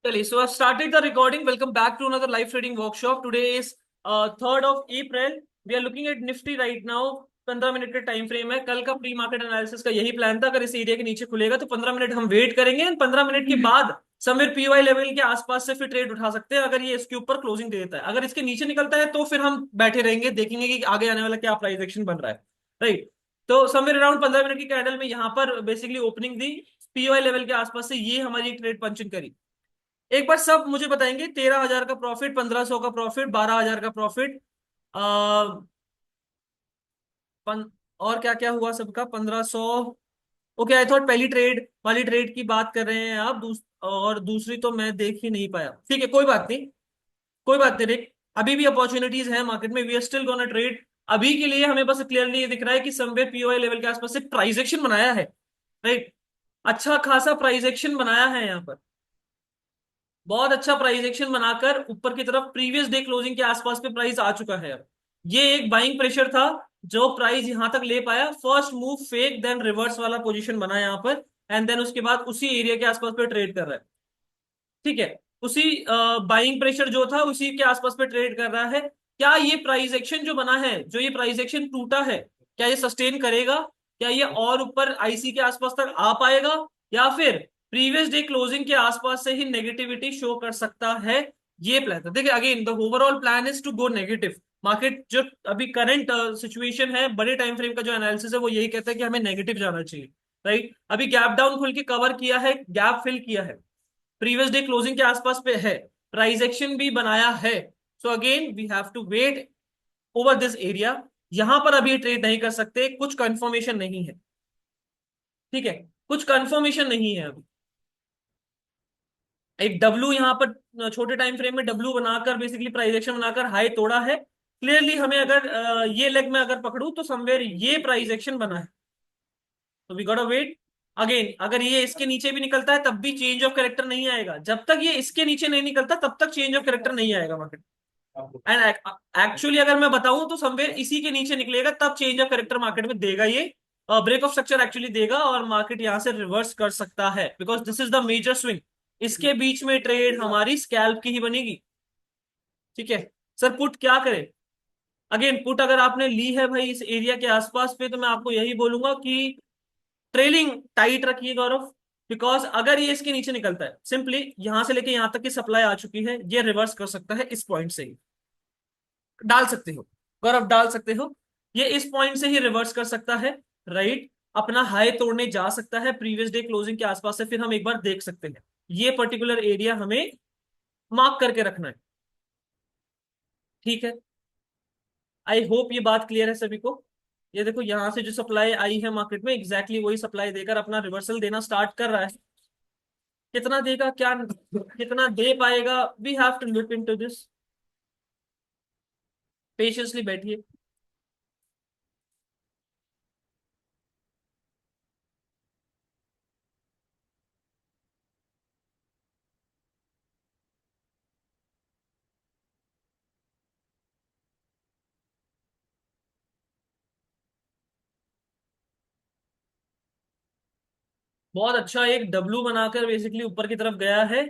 चलिए, so I've started the recording. Welcome back to another live trading workshop. Today is 3rd of April. We are looking at Nifty right now. 15 minute का time frame है. कल का pre market analysis का यही plan था. अगर इस area के नीचे खुलेगा तो 15 मिनट हम वेट करेंगे. 15 मिनट के बाद समवेयर पीवाई लेवल के आसपास से फिर ट्रेड उठा सकते हैं अगर ये इसके ऊपर क्लोजिंग दे देता है. अगर इसके नीचे निकलता है तो फिर हम बैठे रहेंगे, देखेंगे कि आगे आने वाला क्या प्राइस एक्शन बन रहा है. राइट. तो समवेयर अराउंड 15 मिनट की कैंडल में यहाँ पर बेसिकली ओपनिंग दी. पीवाई लेवल के आसपास से ये हमारी ट्रेड पंचिंग करी. एक बार सब मुझे बताएंगे, 13,000 का प्रॉफिट, 1,500 का प्रॉफिट, 12,000 का प्रॉफिट, आ, और क्या क्या हुआ सबका. 1,500. ओके, आई थॉट पहली ट्रेड वाली ट्रेड की बात कर रहे हैं आप. और दूसरी तो मैं देख ही नहीं पाया. ठीक है, कोई बात नहीं. कोई बात नहीं रिक. अभी भी अपॉर्चुनिटीज है मार्केट में. We are still gonna trade. अभी के लिए हमें बस क्लियरली ये दिख रहा है कि समवेयर पीओआई लेवल के आसपास से प्राइस एक्शन बनाया है. राइट. अच्छा खासा प्राइस एक्शन बनाया है यहाँ पर. बहुत अच्छा प्राइस एक्शन बनाकर ऊपर की तरफ प्रीवियस डे क्लोजिंग के आसपास पे प्राइस आ चुका है. अब ये एक बाइंग प्रेशर था जो प्राइस यहां तक ले पाया. First move fake, then reverse वाला पोजीशन बना यहाँ पर. एंड देन उसके बाद उसी एरिया के आसपास पे ट्रेड कर रहा है. ठीक है. उसी बाइंग प्रेशर जो था उसी के आसपास पे ट्रेड कर रहा है. क्या ये प्राइस एक्शन जो बना है, जो ये प्राइस एक्शन टूटा है, क्या ये सस्टेन करेगा? क्या ये और ऊपर आईसी के आसपास तक आ पाएगा, या फिर प्रीवियस डे क्लोजिंग के आसपास से ही नेगेटिविटी शो कर सकता है? ये प्लान था. देखिए, again the overall plan is to go negative. Market जो अभी करंट सिचुएशन है, बड़े टाइम फ्रेम का जो एनालिसिस है वो यही कहता है कि हमें नेगेटिव जाना चाहिए. राइट. अभी गैप डाउन खुल के कवर किया है, गैप फिल किया है, प्रीवियस डे क्लोजिंग के आसपास पे है, प्राइस एक्शन भी बनाया है. So again we have to wait over this area. यहां पर अभी ट्रेड नहीं कर सकते, कुछ कंफर्मेशन नहीं है. ठीक है, कुछ कंफर्मेशन नहीं है अभी. एक डब्लू यहां पर छोटे टाइम फ्रेम में डब्लू बनाकर बेसिकली प्राइस एक्शन बनाकर हाई तोड़ा है. क्लियरली हमें अगर ये लेग में अगर पकड़ू तो समवेयर ये प्राइस एक्शन बना है. तो वी गॉट वेट. अगेन अगर ये इसके नीचे भी निकलता है तब भी चेंज ऑफ कैरेक्टर नहीं आएगा. जब तक ये इसके नीचे नहीं निकलता तब तक चेंज ऑफ कैरेक्टर नहीं आएगा मार्केट. एंड एक्चुअली अगर मैं बताऊं तो समवेयर इसी के नीचे निकलेगा तब चेंज ऑफ कैरेक्टर मार्केट में देगा. ये ब्रेक ऑफ स्ट्रक्चर एक्चुअली देगा और मार्केट यहां से रिवर्स कर सकता है, because this is the major swing. इसके बीच में ट्रेड हमारी स्कैल्प की ही बनेगी. ठीक है. सर पुट क्या करें? अगेन पुट अगर आपने ली है भाई इस एरिया के आसपास पे, तो मैं आपको यही बोलूंगा कि ट्रेलिंग टाइट रखिए गौरव. बिकॉज अगर ये इसके नीचे निकलता है, सिंपली यहां से लेके यहां तक की सप्लाई आ चुकी है, ये रिवर्स कर सकता है इस पॉइंट से ही. डाल सकते हो गौरव, डाल सकते हो. ये इस पॉइंट से ही रिवर्स कर सकता है. राइट. अपना हाई तोड़ने जा सकता है प्रीवियस डे क्लोजिंग के आसपास से. फिर हम एक बार देख सकते हैं. ये पर्टिकुलर एरिया हमें मार्क करके रखना है. ठीक है. आई होप ये बात क्लियर है सभी को. ये देखो, यहां से जो सप्लाई आई है मार्केट में, एग्जैक्टली वही सप्लाई देकर अपना रिवर्सल देना स्टार्ट कर रहा है. कितना देगा, क्या कितना दे पाएगा, we have to look into this. Patiently बैठिए. बहुत अच्छा एक डब्लू बनाकर बेसिकली ऊपर की तरफ गया है.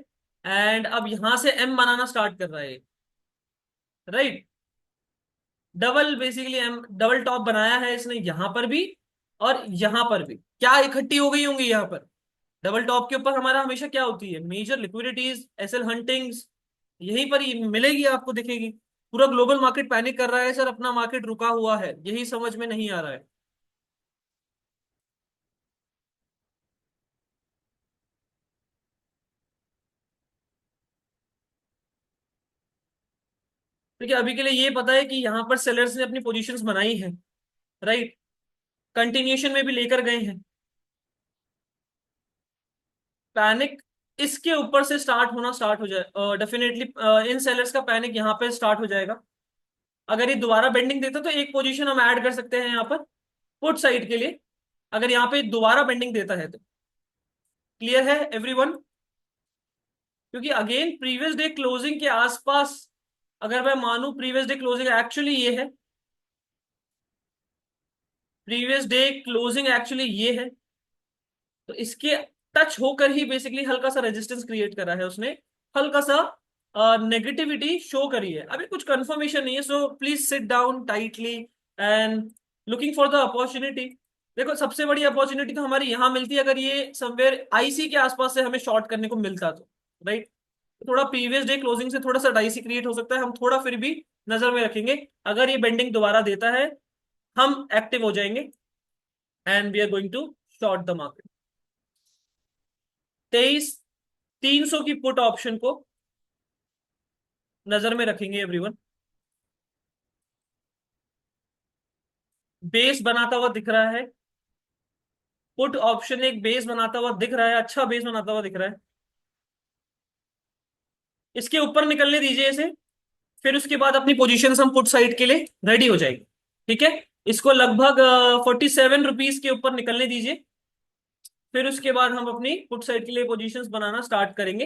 एंड अब यहां से एम बनाना स्टार्ट कर रहा है. Right. Double basically M, double top बनाया है इसने यहां पर भी और यहां पर भी. क्या इकट्ठी हो गई होंगी यहां पर. डबल टॉप के ऊपर हमारा हमेशा क्या होती है, मेजर लिक्विडिटीज, एसएल हंटिंग्स, यहीं पर ही मिलेगी आपको, दिखेगी. पूरा ग्लोबल मार्केट पैनिक कर रहा है सर, अपना मार्केट रुका हुआ है, यही समझ में नहीं आ रहा है. देखिए, अभी के लिए ये पता है कि यहाँ पर सेलर्स ने अपनी पोजीशंस बनाई हैं. राइट. कंटिन्यूएशन में भी लेकर गए हैं. पैनिक इसके ऊपर से स्टार्ट होना स्टार्ट हो जाए डेफिनेटली. इन सेलर्स का पैनिक यहाँ पे स्टार्ट हो जाएगा. अगर ये दोबारा बेंडिंग देता तो एक पोजीशन हम ऐड कर सकते हैं यहाँ पर पुट साइड के लिए, अगर यहाँ पे दोबारा बेंडिंग देता है तो. क्लियर है एवरीवन? क्योंकि अगेन प्रीवियस डे क्लोजिंग के आसपास अगर मैं मानूं, प्रीवियस डे क्लोजिंग एक्चुअली ये है, प्रीवियस डे क्लोजिंग एक्चुअली ये है. तो इसके टच होकर ही बेसिकली हल्का सा रेजिस्टेंस क्रिएट करा है उसने. हल्का सा नेगेटिविटी शो करी है, अभी कुछ कंफर्मेशन नहीं है, so please sit down tightly and looking for the opportunity. देखो सबसे बड़ी अपॉर्चुनिटी तो हमारी यहाँ मिलती है अगर ये समवेयर आईसी के आसपास से हमें शॉर्ट करने को मिलता तो, राइट। थोड़ा प्रीवियस डे क्लोजिंग से थोड़ा सा डाइसी क्रिएट हो सकता है, हम थोड़ा फिर भी नजर में रखेंगे। अगर ये बेंडिंग दोबारा देता है हम एक्टिव हो जाएंगे and we are going to short the market. 23,300 की पुट ऑप्शन को नजर में रखेंगे एवरीवन। बेस बनाता हुआ दिख रहा है, पुट ऑप्शन एक बेस बनाता हुआ दिख रहा है, अच्छा बेस बनाता हुआ दिख रहा है। इसके ऊपर निकलने दीजिए इसे, फिर उसके बाद अपनी पोजीशन हम पुट साइड के लिए रेडी हो जाएगी। ठीक है, इसको लगभग 47 रुपीज के ऊपर निकलने दीजिए, फिर उसके बाद हम अपनी पुट साइड के लिए पोजीशंस बनाना स्टार्ट करेंगे।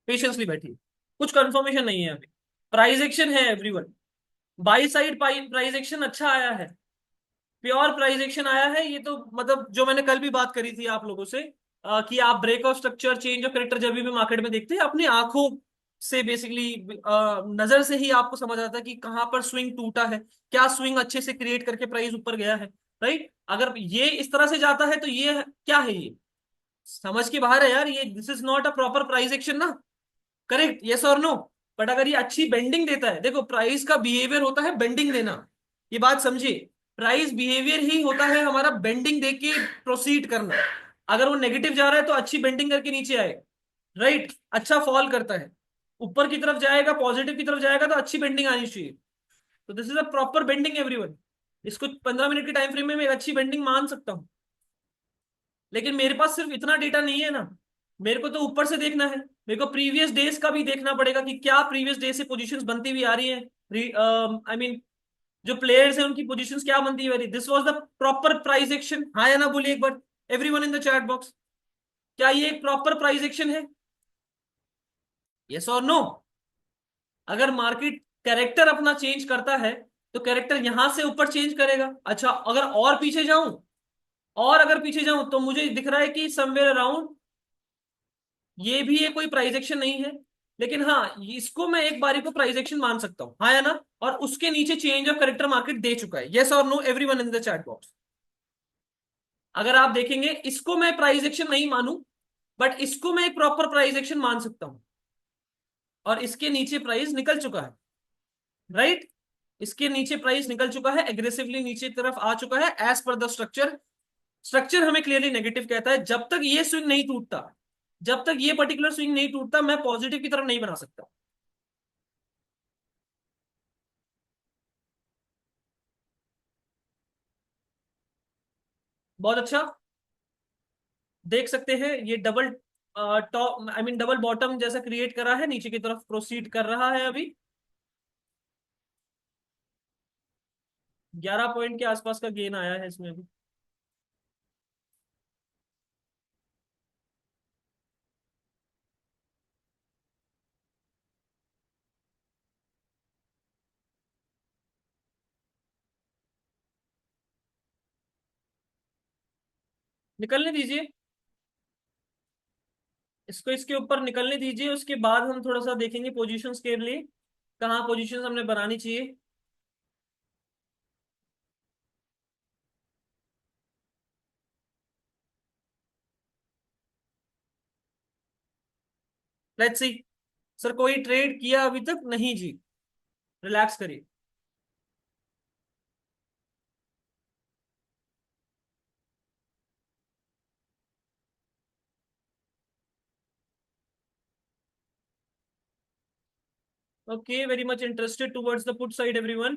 पेशेंसली बैठिए, कुछ कंफर्मेशन नहीं है अभी, प्राइस एक्शन है everyone. By side price action अच्छा आया है, प्योर प्राइस एक्शन आया है ये तो, मतलब जो मैंने कल भी बात करी थी आप लोगों से, कि आप break of structure change of character जब भी मार्केट में देखते हैं अपनी आंखों से बेसिकली, नजर से ही आपको समझ आता है कि कहां पर स्विंग टूटा है, क्या स्विंग अच्छे से क्रिएट करके प्राइस ऊपर गया है, राइट। अगर ये इस तरह से जाता है तो ये क्या है, ये समझ के बाहर है यार, ये this is not a proper price action ना, करेक्ट, यस और नो। बट अगर ये अच्छी बेंडिंग देता है, देखो प्राइस का बिहेवियर होता है बेंडिंग देना, ये बात समझिए। प्राइस बिहेवियर ही होता है हमारा बेंडिंग दे के प्रोसीड करना। अगर वो नेगेटिव जा रहा है तो अच्छी बेंडिंग करके नीचे आए, राइट, अच्छा फॉल करता है, ऊपर की तरफ जाएगा पॉजिटिव की तरफ जाएगा तो अच्छी बेंडिंग आनी चाहिए। तो this is a proper bending everyone. इसको 15 मिनट के टाइम फ्रेम में मैं एक अच्छी बेंडिंग मान सकता हूँ, लेकिन मेरे पास सिर्फ इतना डेटा नहीं है ना, मेरे को तो ऊपर से देखना है, मेरे को प्रीवियस डेज का भी देखना पड़ेगा कि क्या प्रीवियस डे से पोजीशंस बनती हुई आ रही हैं, आई मीन जो प्लेयर्स हैं उनकी पोजीशंस क्या बनती हुई आ रही, this was the proper price action, हाँ या ना बोलिए एक बार everyone in the chat box, क्या ये एक प्रॉपर प्राइस एक्शन है, यस और नो। अगर मार्केट कैरेक्टर अपना चेंज करता है तो कैरेक्टर यहां से ऊपर चेंज करेगा, अच्छा अगर और पीछे जाऊं, और अगर पीछे जाऊं तो मुझे दिख रहा है कि समवेयर अराउंड ये भी ये कोई प्राइस एक्शन नहीं है, लेकिन हाँ इसको मैं एक बारी को प्राइस एक्शन मान सकता हूं, हाँ या ना। और उसके नीचे चेंज ऑफ करेक्टर मार्केट दे चुका है, यस और no everyone in the chat box. अगर आप देखेंगे इसको मैं प्राइस एक्शन नहीं मानू, बट इसको मैं एक प्रॉपर प्राइस एक्शन मान सकता हूं, और इसके नीचे प्राइस निकल चुका है, राइट। इसके नीचे प्राइस निकल चुका है, एग्रेसिवली नीचे की तरफ आ चुका है as per the structure. Structure हमें क्लियरली नेगेटिव कहता है, जब तक ये स्विंग नहीं टूटता, जब तक ये पर्टिकुलर स्विंग नहीं टूटता मैं पॉजिटिव की तरफ नहीं बना सकता। बहुत अच्छा, देख सकते हैं ये double top I mean double bottom जैसा क्रिएट करा है, नीचे की तरफ प्रोसीड कर रहा है अभी। 11 पॉइंट के आसपास का गेन आया है इसमें भी। निकलने दीजिए, इसको इसके ऊपर निकलने दीजिए, उसके बाद हम थोड़ा सा देखेंगे पोजीशंस के लिए कहाँ पोजीशंस हमने बनानी चाहिए। Let's see. सर कोई ट्रेड किया अभी तक नहीं जी, रिलैक्स करिए। Okay, very much interested towards the put side everyone.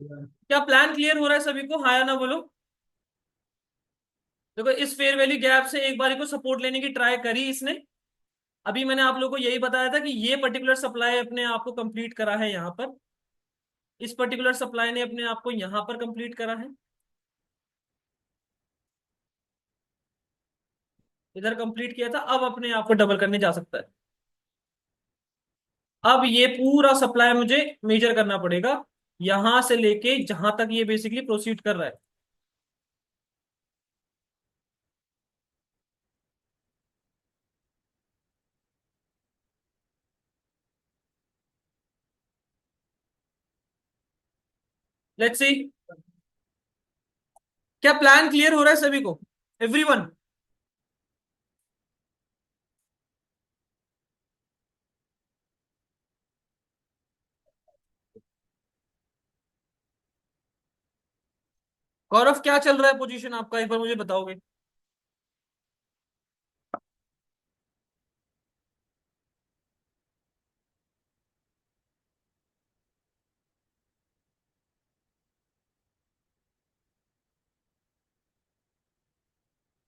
क्या प्लान क्लियर हो रहा है सभी को, हाँ या ना बोलो। देखो इस फेयर वैल्यू गैप से एक बारी को सपोर्ट लेने की ट्राई करी इसने, अभी मैंने आप लोगों को यही बताया था कि ये पर्टिकुलर सप्लाई अपने आप को कंप्लीट करा है यहाँ पर, इस पर्टिकुलर सप्लाई ने अपने आप को यहाँ पर कंप्लीट करा है। इधर कंप्लीट किया था, अब अपने आप को डबल करने जा सकता है। अब ये पूरा सप्लाई मुझे मेजर करना पड़ेगा, यहां से लेके जहां तक ये बेसिकली प्रोसीड कर रहा है। लेट्स सी, क्या प्लान क्लियर हो रहा है सभी को? एवरीवन? गौरव क्या चल रहा है पोजीशन आपका, एक बार मुझे बताओगे?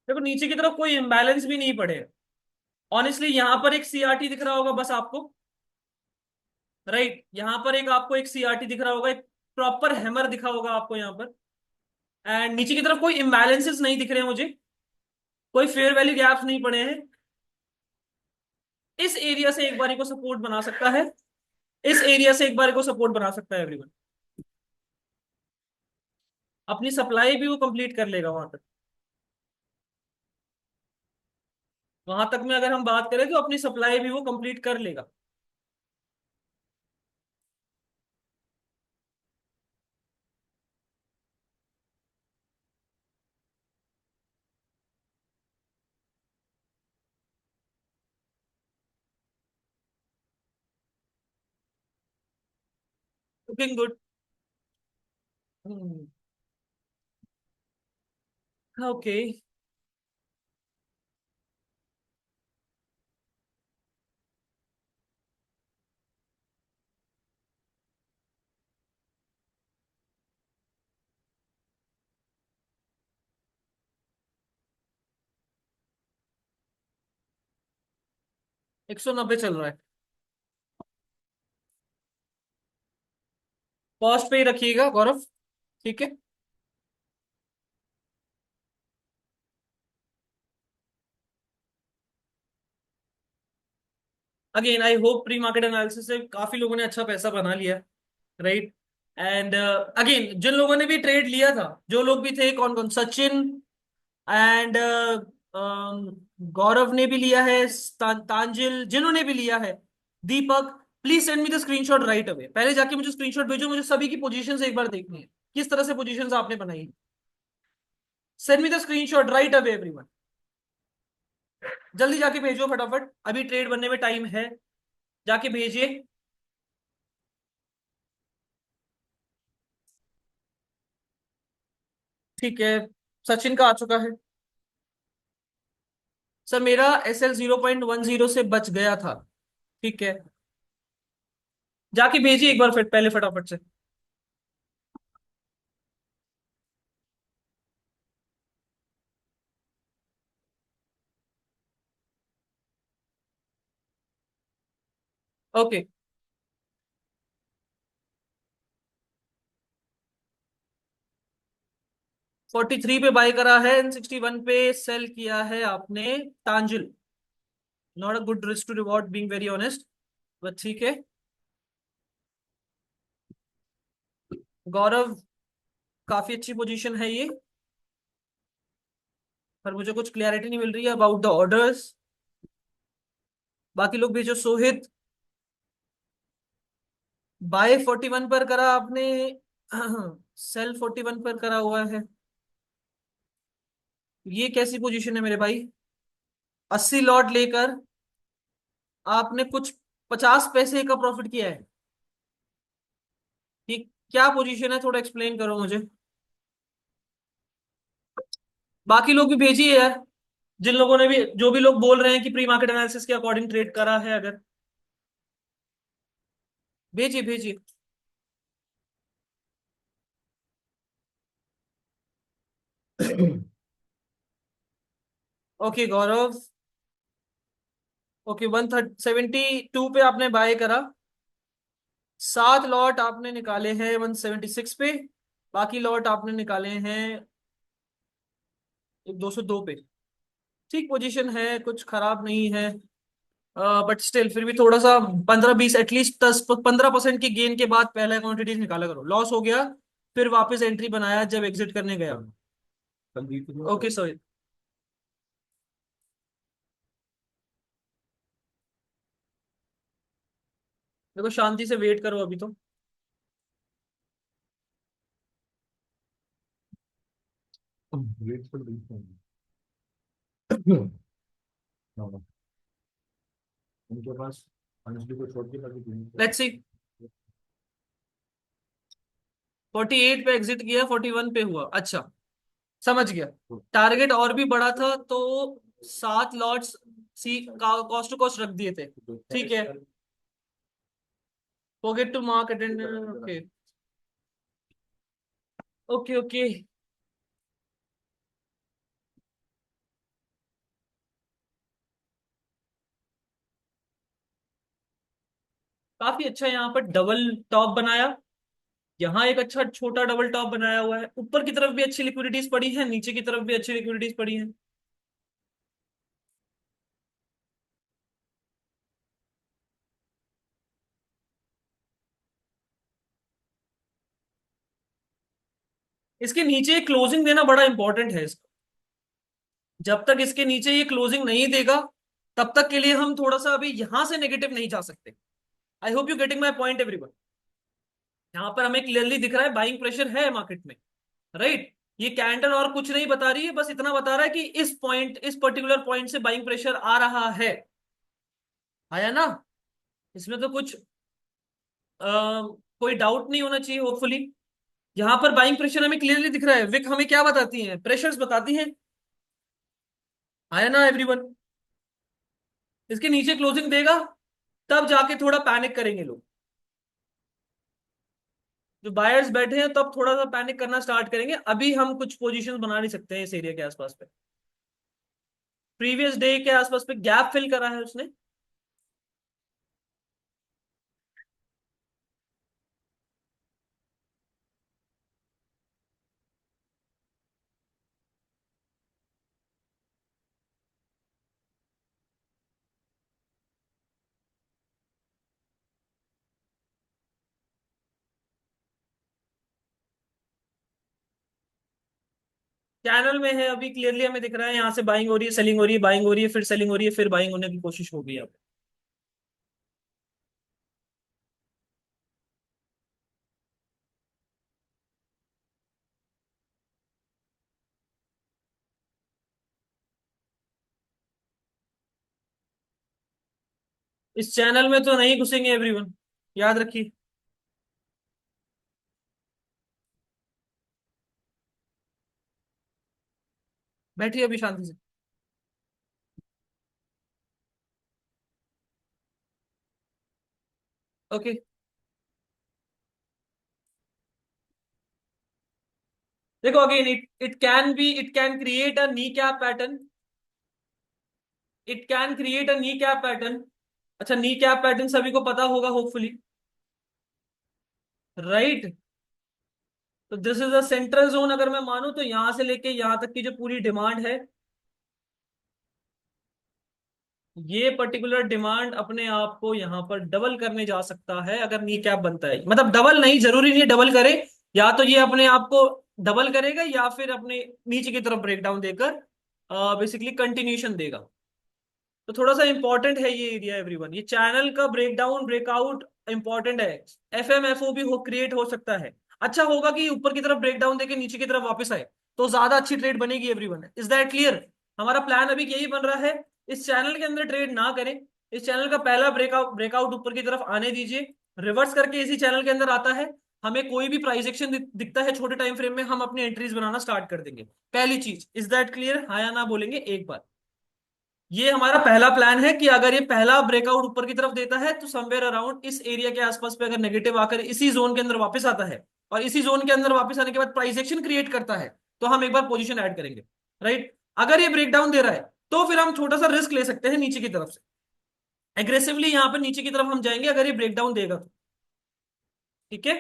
देखो नीचे की तरफ कोई इम्बैलेंस भी नहीं पड़े। ऑनेस्टली यहाँ पर एक सीआरटी दिख रहा होगा बस आपको, राइट? यहाँ पर एक आपको एक सीआरटी दिख रहा होगा, एक प्रॉपर हैमर दिखा होगा आपको यहाँ पर। एंड नीचे की तरफ कोई इम्बैलेंसेस नहीं दिख रहे हैं मुझे, कोई फेयर वैल्यू गैप्स नहीं पड़े हैं। इस एरिया से एक बारी को सपोर्ट बना सकता है, इस एरिया से एक बारी को सपोर्ट बना सकता है एवरीवन। अपनी सप्लाई भी वो कंप्लीट कर लेगा वहां तक। वहां तक में अगर हम बात करें तो अपनी सप्लाई भी वो कंप्लीट कर लेगा। Looking good. ओके। 190 चल रहा है। कॉस्ट पे ही रखिएगा गौरव, ठीक है? Again I hope pre market analysis से काफी लोगों ने अच्छा पैसा बना लिया, राइट? एंड अगेन जिन लोगों ने भी ट्रेड लिया था, जो लोग भी थे, कौन कौन, सचिन एंड गौरव ने भी लिया है, तांजिल, जिन्होंने भी लिया है, Deepak, please send me the screenshot right away. पहले जाके मुझे स्क्रीनशॉट भेजो, मुझे सभी की पोजीशंस एक बार देखनी है, किस तरह से पोजीशंस आपने बनाई है। Send me the screenshot right away everyone. जल्दी जाके भेजो फटाफट, अभी ट्रेड बनने में टाइम है, जाके भेजिए। ठीक है, सचिन का आ चुका है। सर मेरा SL 0.10 से बच गया था, ठीक है? जाके भेजिए एक बार फिर पहले फटाफट से। ओके। 43 पे बाय करा है एंड 61 पे सेल किया है आपने, Tanzil. Not a good risk to reward, being very honest, but ठीक है। गौरव, काफी अच्छी पोजीशन है ये, पर मुझे कुछ क्लैरिटी नहीं मिल रही है अबाउट द ऑर्डर्स। बाकी लोग भेजो। सोहित, बाय 41 पर करा आपने, सेल 41 पर करा हुआ है। ये कैसी पोजीशन है मेरे भाई? 80 लॉट लेकर आपने कुछ 50 पैसे का प्रॉफिट किया है। ये क्या पोजीशन है, थोड़ा एक्सप्लेन करो मुझे। बाकी लोग भी भेजिए यार, जिन लोगों ने भी, जो भी लोग बोल रहे हैं कि प्री मार्केट एनालिसिस के अकॉर्डिंग ट्रेड करा है, अगर भेजिए भेजिए। ओके गौरव, ओके 172 पे आपने बाय करा, 7 लॉट आपने निकाले हैं 176 पे, बाकी लॉट आपने निकाले हैं 202 पे, ठीक पोजीशन है, कुछ खराब नहीं है। बट स्टिल फिर भी थोड़ा सा 15-20 एटलीस्ट 10-15% की गेन के बाद पहला क्वांटिटी निकाला करो। लॉस हो गया फिर वापस एंट्री बनाया जब एग्जिट करने गया। Okay sorry. देखो शांति से वेट करो अभी तो। वेट पर बिल्कुल। हाँ, उनके पास अंजलि को छोड़ के बाकी तीन को। Let's see. 48 पे एग्जिट किया, 41 पे हुआ। अच्छा, समझ गया। टारगेट और भी बड़ा था तो 7 lots see cost to cost रख दिए थे। ठीक है। Forget to mark attendance. Okay okay okay. काफी अच्छा यहाँ पर डबल टॉप बनाया। यहाँ एक अच्छा छोटा डबल टॉप बनाया हुआ है। ऊपर की तरफ भी अच्छी लिक्विडिटीज पड़ी है, नीचे की तरफ भी अच्छी लिक्विडिटीज पड़ी है। इसके नीचे क्लोजिंग देना बड़ा इंपॉर्टेंट है इसका। जब तक इसके नीचे ये क्लोजिंग नहीं देगा तब तक के लिए हम थोड़ा सा अभी यहां से नेगेटिव नहीं जा सकते। आई hope you getting my point everyone. यहाँ पर हमें क्लियरली दिख रहा है बाइंग प्रेशर है मार्केट में। राइट। ये कैंडल और कुछ नहीं बता रही है, बस इतना बता रहा है कि इस पॉइंट, इस पर्टिकुलर पॉइंट से बाइंग प्रेशर आ रहा है। आया ना? इसमें तो कुछ कोई डाउट नहीं होना चाहिए होपफुली। यहां पर बाइंग प्रेशर हमें क्लियरली दिख रहा है। विक हमें क्या बताती है? प्रेशर्स बताती हैं। आया ना एवरीवन? इसके नीचे क्लोजिंग देगा तब जाके थोड़ा पैनिक करेंगे लोग। जो बायर्स बैठे हैं तब थोड़ा सा पैनिक करना स्टार्ट करेंगे। अभी हम कुछ पोजीशंस बना नहीं सकते हैं इस एरिया के आसपास पे। प्रीवियस डे के आसपास पे गैप फिल करा है उसने। चैनल में है अभी, क्लियरली हमें दिख रहा है। यहाँ से बाइंग हो रही है, सेलिंग हो रही है, बाइंग हो रही है, फिर सेलिंग हो रही है, फिर बाइंग होने की कोशिश होगी अब। इस चैनल में तो नहीं घुसेंगे एवरीवन, याद रखिए। बैठिए अभी शांति से। ओके। देखो again it can create a knee cap pattern. It can create a knee cap pattern. अच्छा, नी कैप पैटर्न सभी को पता होगा होपफुली। राइट। तो this is a central zone अगर मैं मानूं तो यहां से लेके यहां तक की जो पूरी डिमांड है, ये पर्टिकुलर डिमांड अपने आप को यहां पर डबल करने जा सकता है अगर नी कैप बनता है। मतलब डबल नहीं, जरूरी नहीं डबल करे। या तो ये अपने आप को डबल करेगा या फिर अपने नीचे की तरफ ब्रेकडाउन देकर बेसिकली कंटिन्यूशन देगा। तो थोड़ा सा इंपॉर्टेंट है ये एरिया एवरीवन। ये चैनल का ब्रेकडाउन ब्रेकआउट इंपॉर्टेंट है। एफएमएफओ भी हो क्रिएट हो सकता है। अच्छा होगा कि ऊपर की तरफ ब्रेकडाउन देके नीचे की तरफ वापस आए तो ज्यादा अच्छी ट्रेड बनेगी एवरीवन। Is that clear? हमारा प्लान अभी यही बन रहा है। इस चैनल के अंदर ट्रेड ना करें। इस चैनल का पहला ब्रेकआउट ब्रेकआउट ऊपर की तरफ आने दीजिए। रिवर्स करके इसी चैनल के अंदर आता है, हमें कोई भी प्राइस एक्शन दिखता है छोटे टाइम फ्रेम में, हम अपनी एंट्रीज बनाना स्टार्ट कर देंगे। पहली चीज, इज दैट क्लियर? हाँ या ना बोलेंगे एक बार। ये हमारा पहला प्लान है कि अगर ये पहला ब्रेकआउट ऊपर की तरफ देता है तो समवेयर अराउंड इस एरिया के आसपास पे अगर नेगेटिव आकर इसी जोन के अंदर वापस आता है और इसी जोन के अंदर वापस आने के बाद प्राइस एक्शन क्रिएट करता है तो हम एक बार पोजीशन ऐड करेंगे। राइट। अगर ये ब्रेकडाउन दे रहा है तो फिर हम छोटा सा रिस्क ले सकते हैं नीचे की तरफ से। एग्रेसिवली यहां पर नीचे की तरफ हम जाएंगे अगर ये ब्रेकडाउन देगा तो। ठीक है।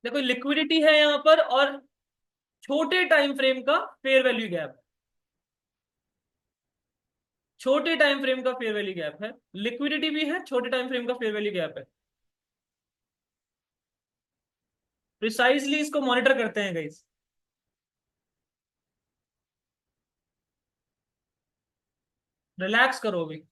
देखो लिक्विडिटी है यहाँ पर, और छोटे टाइम फ्रेम का फेयर वैल्यू गैप, छोटे टाइम फ्रेम का फेयर वैल्यू गैप है, लिक्विडिटी भी है, छोटे टाइम फ्रेम का फेयर वैल्यू गैप है। प्रिसाइजली इसको मॉनिटर करते हैं गाइस। रिलैक्स करो अभी।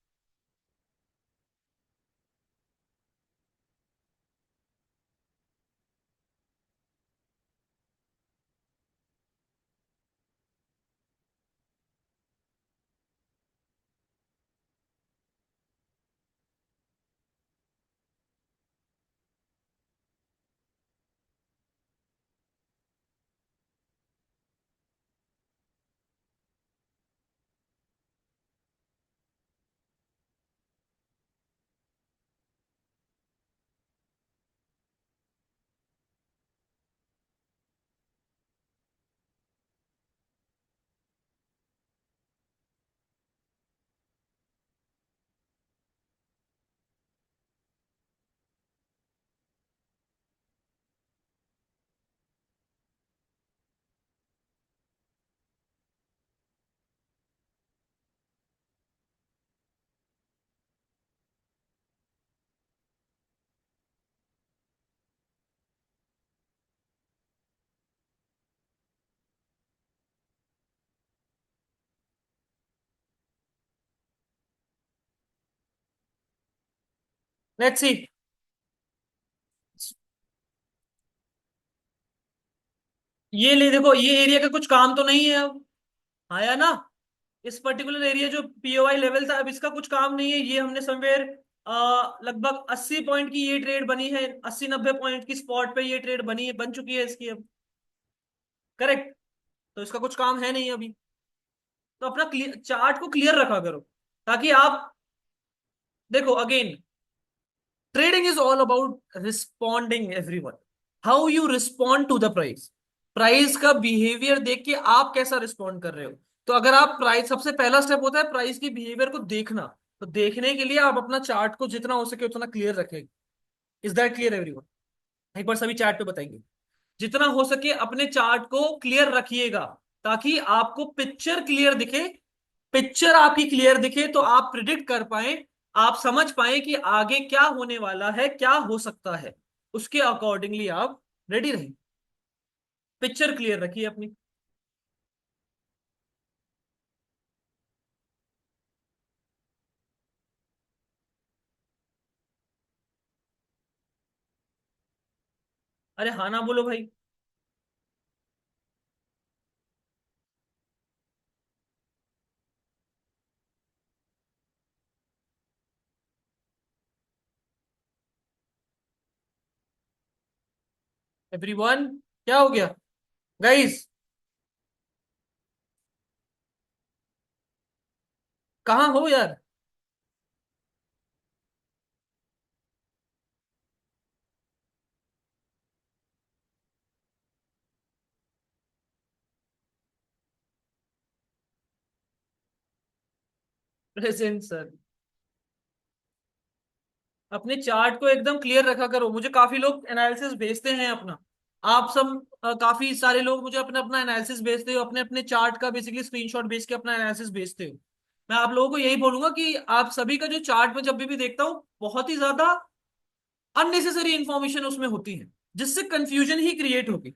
Let's see. ये ले देखो, ये एरिया का कुछ काम तो नहीं है अब, आया ना। इस पर्टिकुलर एरिया जो पीओआई लेवल था, अब इसका कुछ काम नहीं है। ये हमने समवेयर लगभग 80 पॉइंट की ये ट्रेड बनी है, 80-90 पॉइंट की स्पॉट पे ये ट्रेड बनी है, बन चुकी है इसकी अब। करेक्ट। तो इसका कुछ काम है नहीं अभी। तो अपना चार्ट को क्लियर रखा करो, ताकि आप देखो again, trading is all about responding everyone, how you respond to the price. Price का बिहेवियर देख के आप कैसा रिस्पॉन्ड कर रहे हो। तो अगर आप प्राइस, सबसे पहला स्टेप होता है प्राइस की बिहेवियर को देखना। तो देखने के लिए आप अपना चार्ट को जितना हो सके उतना क्लियर रखें। Is that clear everyone? एक बार सभी चार्ट पे बताएंगे। जितना हो सके अपने चार्ट को क्लियर रखिएगा, ताकि आपको पिक्चर क्लियर दिखे। पिक्चर आपकी क्लियर दिखे तो आप प्रिडिक्ट कर पाए, आप समझ पाए कि आगे क्या होने वाला है, क्या हो सकता है। उसके अकॉर्डिंगली आप रेडी रहें। पिक्चर क्लियर रखिए अपनी। अरे हाँ ना बोलो भाई। एवरीवन, क्या हो गया गाइस? कहाँ हो यार? Present sir. अपने चार्ट को एकदम क्लियर रखा करो। मुझे काफी लोग एनालिसिस भेजते हैं अपना। आप सब काफी सारे लोग मुझे अपना अपना एनालिसिस भेजते हो, अपने अपने चार्ट का बेसिकली स्क्रीनशॉट भेज के अपना एनालिसिस भेजते हो। मैं आप लोगों को यही बोलूंगा कि आप सभी का जो चार्ट में जब भी देखता हूँ, बहुत ही ज्यादा अननेसेसरी इंफॉर्मेशन उसमें होती है, जिससे कंफ्यूजन ही क्रिएट होगी।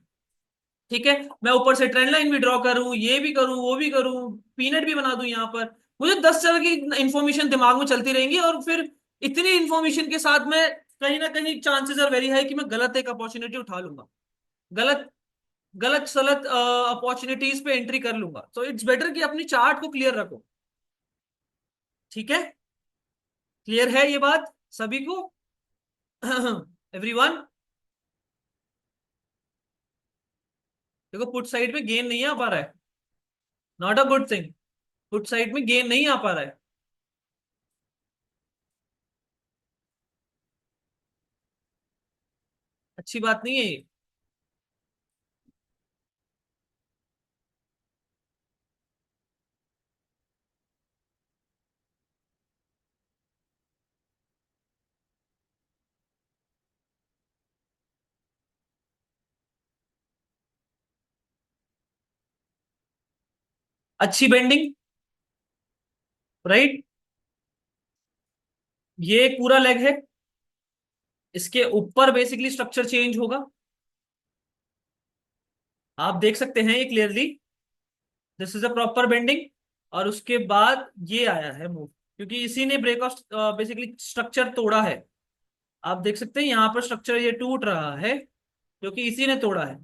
ठीक है, मैं ऊपर से ट्रेंड लाइन भी ड्रॉ करूं, ये भी करूं, वो भी करूं, पीनट भी बना दूं यहाँ पर, मुझे 10 तरह की इंफॉर्मेशन दिमाग में चलती रहेंगी, और फिर इतनी इंफॉर्मेशन के साथ में कहीं ना कहीं चांसेस आर वेरी हाई कि मैं गलत एक अपॉर्चुनिटी उठा लूंगा, गलत गलत सलत अपॉर्चुनिटीज पे एंट्री कर लूंगा। तो इट्स बेटर कि अपनी चार्ट को क्लियर रखो। ठीक है, क्लियर है ये बात सभी को? एवरीवन, देखो पुट साइड में गेन नहीं आ पा रहा है, not a good thing. Put side में गेन नहीं आ पा रहा है, अच्छी बात नहीं है ये। अच्छी बेंडिंग, राइट। ये एक पूरा लेग है, इसके ऊपर बेसिकली स्ट्रक्चर चेंज होगा, आप देख सकते हैं ये clearly. This is a proper bending. और उसके बाद ये आया है मूव, क्योंकि इसी ने ब्रेक ऑफ बेसिकली स्ट्रक्चर तोड़ा है। आप देख सकते हैं यहाँ पर स्ट्रक्चर ये टूट रहा है, जो कि इसी ने तोड़ा है।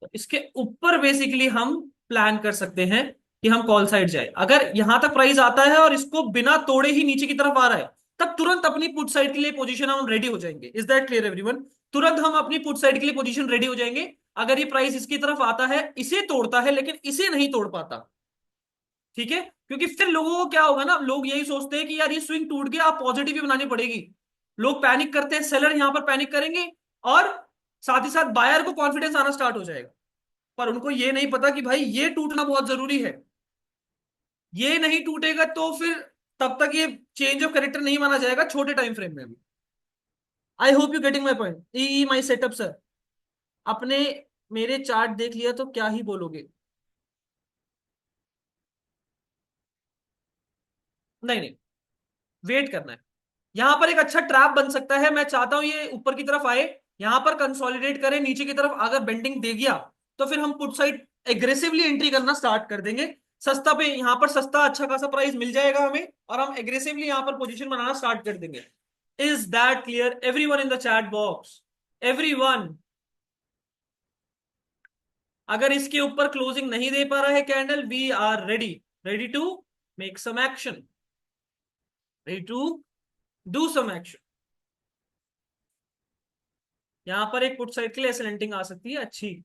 तो इसके ऊपर बेसिकली हम प्लान कर सकते हैं कि हम कॉल साइड जाए। अगर यहां तक प्राइस आता है और इसको बिना तोड़े ही नीचे की तरफ आ रहा है, तब तुरंत अपनी पुट साइड के लिए पोजीशन हम रेडी हो जाएंगे। Is that clear everyone? तुरंत हम अपनी पुट साइड के लिए पोजीशन रेडी हो जाएंगे। अगर ये प्राइस इसकी तरफ आता है, इसे तोड़ता है लेकिन इसे नहीं तोड़ पाता, ठीक है, क्योंकि फिर लोगों को क्या होगा ना, लोग यही सोचते हैं कि यार ये स्विंग टूट गया, आप पॉजिटिव ही बनानी पड़ेगी। लोग पैनिक करते हैं, सेलर यहां पर पैनिक करेंगे, और साथ ही साथ बायर को कॉन्फिडेंस आना स्टार्ट हो जाएगा। पर उनको ये नहीं पता कि भाई ये टूटना बहुत जरूरी है। ये नहीं टूटेगा तो फिर तब तक ये चेंज ऑफ कैरेक्टर नहीं माना जाएगा छोटे टाइम फ्रेम में भी। आई hope you getting my point. E my setup sir. अपने मेरे चार्ट देख लिया तो क्या ही बोलोगे? नहीं नहीं, वेट करना है। यहां पर एक अच्छा ट्रैप बन सकता है, मैं चाहता हूं ये ऊपर की तरफ आए, यहां पर कंसोलिडेट करें, नीचे की तरफ अगर बेंडिंग दे गया तो फिर हम पुट साइड एग्रेसिवली एंट्री करना स्टार्ट कर देंगे। सस्ता पे यहां पर सस्ता अच्छा खासा प्राइस मिल जाएगा हमें, और हम एग्रेसिवली यहां पर पोजीशन बनाना स्टार्ट कर देंगे। Is that clear everyone in the chat box? Everyone? अगर इसके ऊपर क्लोजिंग नहीं दे पा रहा है candle, we are ready, ready to make some action, ready to do some action. यहां पर एक पुट साइड के लिए एसलेंटिंग आ सकती है, अच्छी,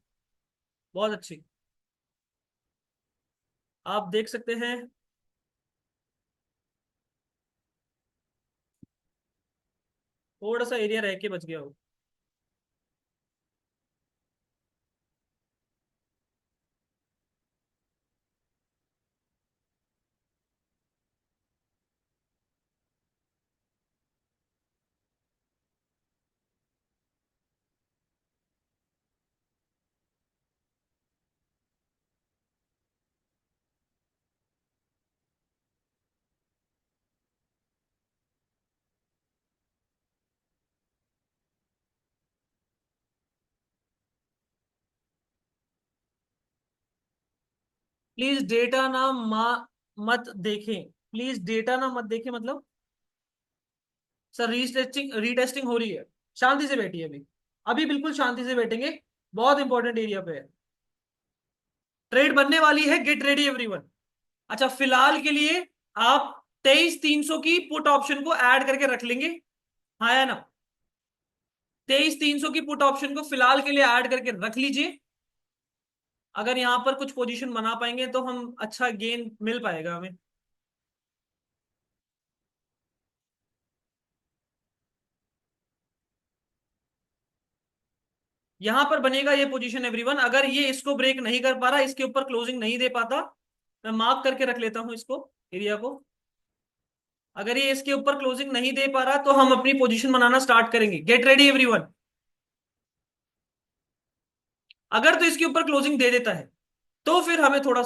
बहुत अच्छी। आप देख सकते हैं। थोड़ा सा एरिया रह के बच गया हो। प्लीज डेटा ना मत देखें, प्लीज डेटा ना मत देखें मतलब? सर रीटेस्टिंग रीटेस्टिंग हो रही है, शांति से बैठिए अभी। अभी बिल्कुल शांति से बैठेंगे, बहुत इंपॉर्टेंट एरिया पे है। ट्रेड बनने वाली है, गेट रेडी एवरीवन। अच्छा, फिलहाल के लिए आप 23,300 की पुट ऑप्शन को ऐड करके रख लेंगे, हाँ या ना? 23,300 की पुट ऑप्शन को फिलहाल के लिए ऐड करके रख लीजिए। अगर यहां पर कुछ पोजीशन बना पाएंगे तो हम अच्छा गेन मिल पाएगा हमें। यहां पर बनेगा ये पोजीशन एवरीवन, अगर ये इसको ब्रेक नहीं कर पा रहा, इसके ऊपर क्लोजिंग नहीं दे पाता, मैं मार्क करके रख लेता हूं इसको, एरिया को। अगर ये इसके ऊपर क्लोजिंग नहीं दे पा रहा तो हम अपनी पोजीशन बनाना स्टार्ट करेंगे। Get ready everyone. अगर तो इसके ऊपर क्लोजिंग दे देता है तो फिर हमें थोड़ा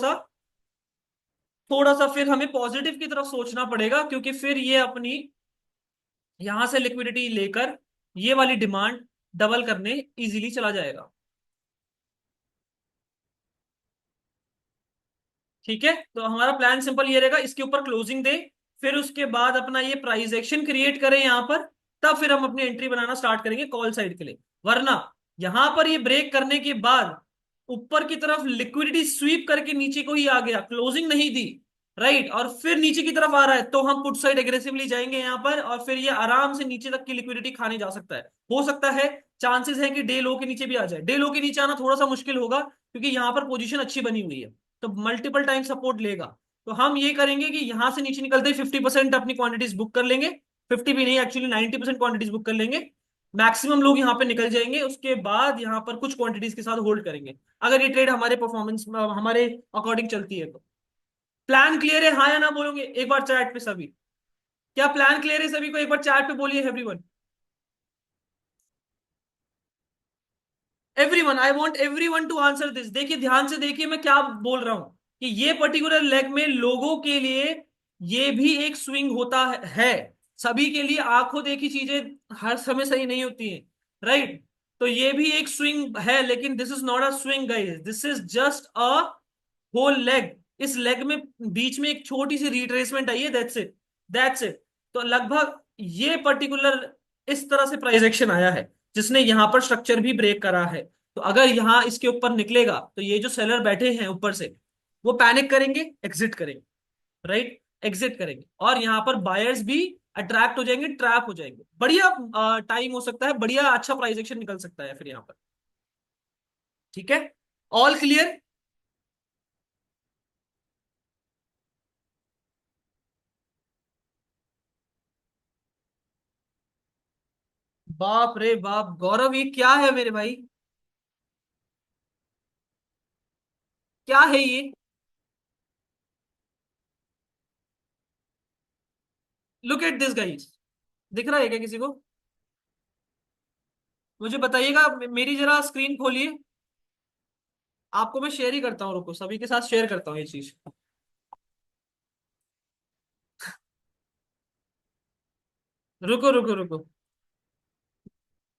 सा फिर हमें पॉजिटिव की तरफ सोचना पड़ेगा, क्योंकि फिर ये अपनी यहां से लिक्विडिटी लेकर ये वाली डिमांड डबल करने इजीली चला जाएगा। ठीक है, तो हमारा प्लान सिंपल ये रहेगा, इसके ऊपर क्लोजिंग दे, फिर उसके बाद अपना ये प्राइस एक्शन क्रिएट करें यहां पर, तब फिर हम अपनी एंट्री बनाना स्टार्ट करेंगे कॉल साइड के लिए। वरना यहां पर ये ब्रेक करने के बाद ऊपर की तरफ लिक्विडिटी स्वीप करके नीचे को ही आ गया, क्लोजिंग नहीं दी, राइट, और फिर नीचे की तरफ आ रहा है, तो हम पुट साइड एग्रेसिवली जाएंगे यहां पर, और फिर ये आराम से नीचे तक की लिक्विडिटी खाने जा सकता है। हो सकता है, चांसेस है कि डे लो के नीचे भी आ जाए। डे लो के नीचे आना थोड़ा सा मुश्किल होगा, क्योंकि यहां पर पोजीशन अच्छी बनी हुई है, तो मल्टीपल टाइम सपोर्ट लेगा। तो हम ये करेंगे कि यहां से नीचे निकलते ही 50% अपनी क्वांटिटीज बुक कर लेंगे। 50 भी नहीं, एक्चुअली 90% क्वांटिटीज बुक कर लेंगे। मैक्सिमम लोग यहाँ पे निकल जाएंगे, उसके बाद यहाँ पर कुछ क्वांटिटीज के साथ होल्ड करेंगे, अगर ये ट्रेड हमारे परफॉर्मेंस हमारे अकॉर्डिंग चलती है तो। प्लान क्लियर है, हाँ या ना बोलोगे एक बार चैट पे सभी? क्या प्लान क्लियर है सभी को? एक बार चैट पे बोलिए everyone. Everyone, I want everyone to answer this. देखिए ध्यान से देखिए मैं क्या बोल रहा हूं। कि ये पर्टिकुलर लेग में लोगों के लिए ये भी एक स्विंग होता है। सभी के लिए आंखों देखी चीजें हर समय सही नहीं होती हैं, राइट? तो ये भी एक स्विंग है, लेकिन this is not a swing guys, this is just a whole leg. इस लेग में बीच में एक छोटी सी रिट्रेसमेंट आई है, दैट्स इट, दैट्स इट। तो लगभग ये पर्टिकुलर इस तरह से प्राइस एक्शन आया है, जिसने यहां पर स्ट्रक्चर भी ब्रेक करा है। तो अगर यहां इसके ऊपर निकलेगा तो ये जो सेलर बैठे हैं ऊपर से, वो पैनिक करेंगे, एग्जिट करेंगे, राइट? एग्जिट करेंगे, और यहां पर बायर्स भी अट्रैक्ट हो जाएंगे, ट्रैप हो जाएंगे। बढ़िया टाइम हो सकता है, बढ़िया अच्छा प्राइस एक्शन निकल सकता है फिर यहां पर। ठीक है, ऑल क्लियर? बाप रे बाप गौरव, ये क्या है मेरे भाई? क्या है ये? लुक एट दिस गाइस, दिख रहा है क्या किसी को? मुझे बताइएगा, मेरी जरा स्क्रीन खोलिए। आपको मैं शेयर ही करता हूँ, रुको, सभी के साथ शेयर करता हूँ ये चीज। रुको रुको रुको,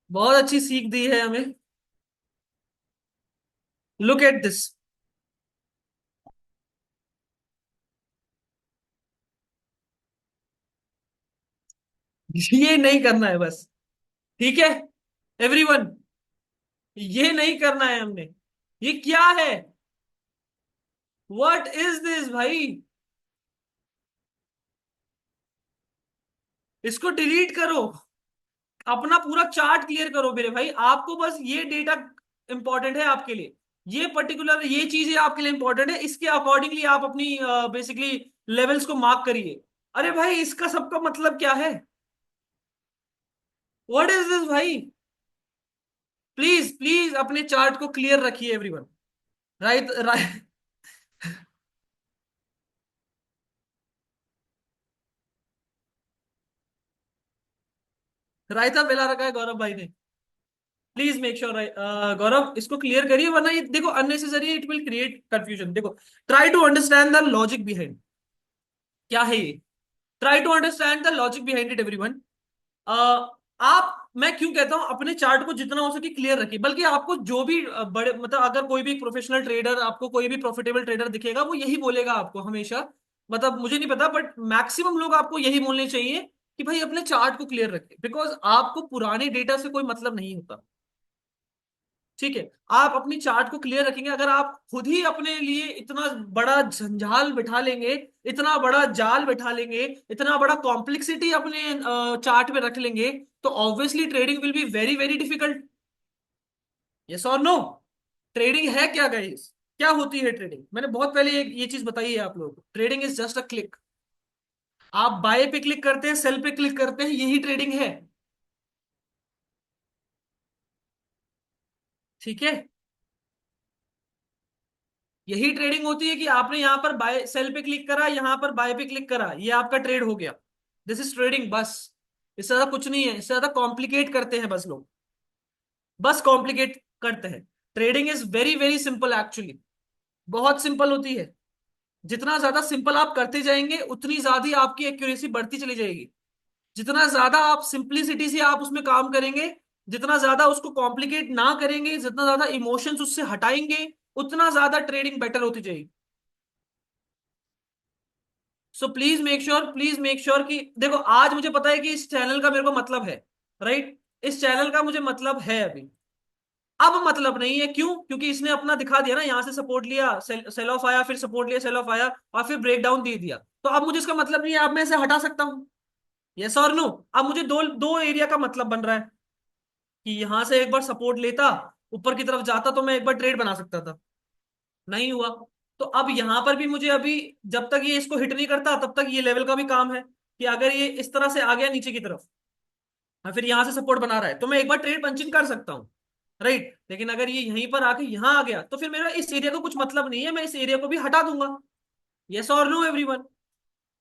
बहुत अच्छी सीख दी है हमें। Look at this. ये नहीं करना है बस, ठीक है एवरीवन, ये नहीं करना है हमने। ये क्या है? व्हाट इज दिस भाई? इसको डिलीट करो, अपना पूरा चार्ट क्लियर करो मेरे भाई। आपको बस ये डेटा इंपॉर्टेंट है आपके लिए, ये पर्टिकुलर ये चीजें आपके लिए इंपॉर्टेंट है, इसके अकॉर्डिंगली आप अपनी बेसिकली लेवल्स को मार्क करिए। अरे भाई, इसका सबका मतलब क्या है? व्हाट इज दिस भाई? प्लीज प्लीज अपने चार्ट को क्लियर रखिए एवरीवन। Right right. रायता मिला रखा है गौरव भाई ने। प्लीज मेक श्योर, गौरव इसको क्लियर करिए, वरना ये देखो unnecessary it will create confusion. देखो, try to understand the logic behind. क्या है ये? Try to understand the logic behind it everyone. आप, मैं क्यों कहता हूं अपने चार्ट को जितना हो सके क्लियर रखिए, बल्कि आपको जो भी बड़े मतलब अगर कोई भी प्रोफेशनल ट्रेडर, आपको कोई भी प्रॉफिटेबल ट्रेडर दिखेगा, वो यही बोलेगा आपको हमेशा। मतलब मुझे नहीं पता, बट मैक्सिमम लोग आपको यही बोलने चाहिए कि भाई अपने चार्ट को क्लियर रखें, बिकॉज आपको पुराने डेटा से कोई मतलब नहीं होता। ठीक है, आप अपनी चार्ट को क्लियर रखेंगे, अगर आप खुद ही अपने लिए इतना बड़ा झंझाल बिठा लेंगे, इतना बड़ा जाल बिठा लेंगे, इतना बड़ा कॉम्प्लेक्सिटी अपने चार्ट में रख लेंगे, तो obviously trading will be very very difficult. Yes और नो? ट्रेडिंग है क्या गाइस? क्या होती है ट्रेडिंग? मैंने बहुत पहले ये चीज बताई है आप लोगों को, trading is just a click. आप बाय पे क्लिक करते हैं, सेल पे क्लिक करते हैं, यही ट्रेडिंग है। ठीक है, यही ट्रेडिंग होती है कि आपने यहां पर बाय सेल पे क्लिक करा, यहां पर बाय पे क्लिक करा, ये आपका ट्रेड हो गया। दिस इज ट्रेडिंग बस, इससे ज्यादा कुछ नहीं है। इससे ज्यादा कॉम्प्लिकेट करते हैं बस लोग, बस कॉम्प्लिकेट करते हैं। Trading is very very simple actually, बहुत सिंपल होती है। जितना ज्यादा सिंपल आप करते जाएंगे, उतनी ज्यादा आपकी एक्यूरेसी बढ़ती चली जाएगी। जितना ज्यादा आप सिंप्लिसिटी से आप उसमें काम करेंगे, जितना ज्यादा उसको कॉम्प्लिकेट ना करेंगे, जितना ज्यादा इमोशंस उससे हटाएंगे, उतना ज्यादा ट्रेडिंग बेटर होती जाएगी। So please make sure, please make sure कि देखो, आज मुझे पता है कि इस चैनल का मेरे को मतलब है, राइट? इस चैनल का मुझे मतलब है अभी। अब मतलब नहीं है, क्यों? क्योंकि इसने अपना दिखा दिया ना, यहां से सपोर्ट लिया, सेल ऑफ आया, फिर सपोर्ट लिया, सेल ऑफ आया, और फिर ब्रेक डाउन दे दिया। तो अब मुझे इसका मतलब नहीं है, अब मैं इसे हटा सकता हूं। यस और नो? अब मुझे दो दो एरिया का मतलब बन रहा है कि यहां से एक बार सपोर्ट लेता, ऊपर की तरफ जाता, तो मैं एक बार ट्रेड बना सकता था। नहीं हुआ। तो अब यहां पर भी मुझे अभी, जब तक ये इसको हिट नहीं करता, तब तक ये लेवल का भी काम है कि अगर ये इस तरह से आ गया नीचे की तरफ और फिर यहां से सपोर्ट बना रहा है, तो मैं एक बार ट्रेड पंचिंग कर सकता हूँ, राइट? लेकिन अगर ये यहीं पर आके यहां आ गया, तो फिर मेरा इस एरिया को कुछ मतलब नहीं है, मैं इस एरिया को भी हटा दूंगा। यस और नो एवरीवन?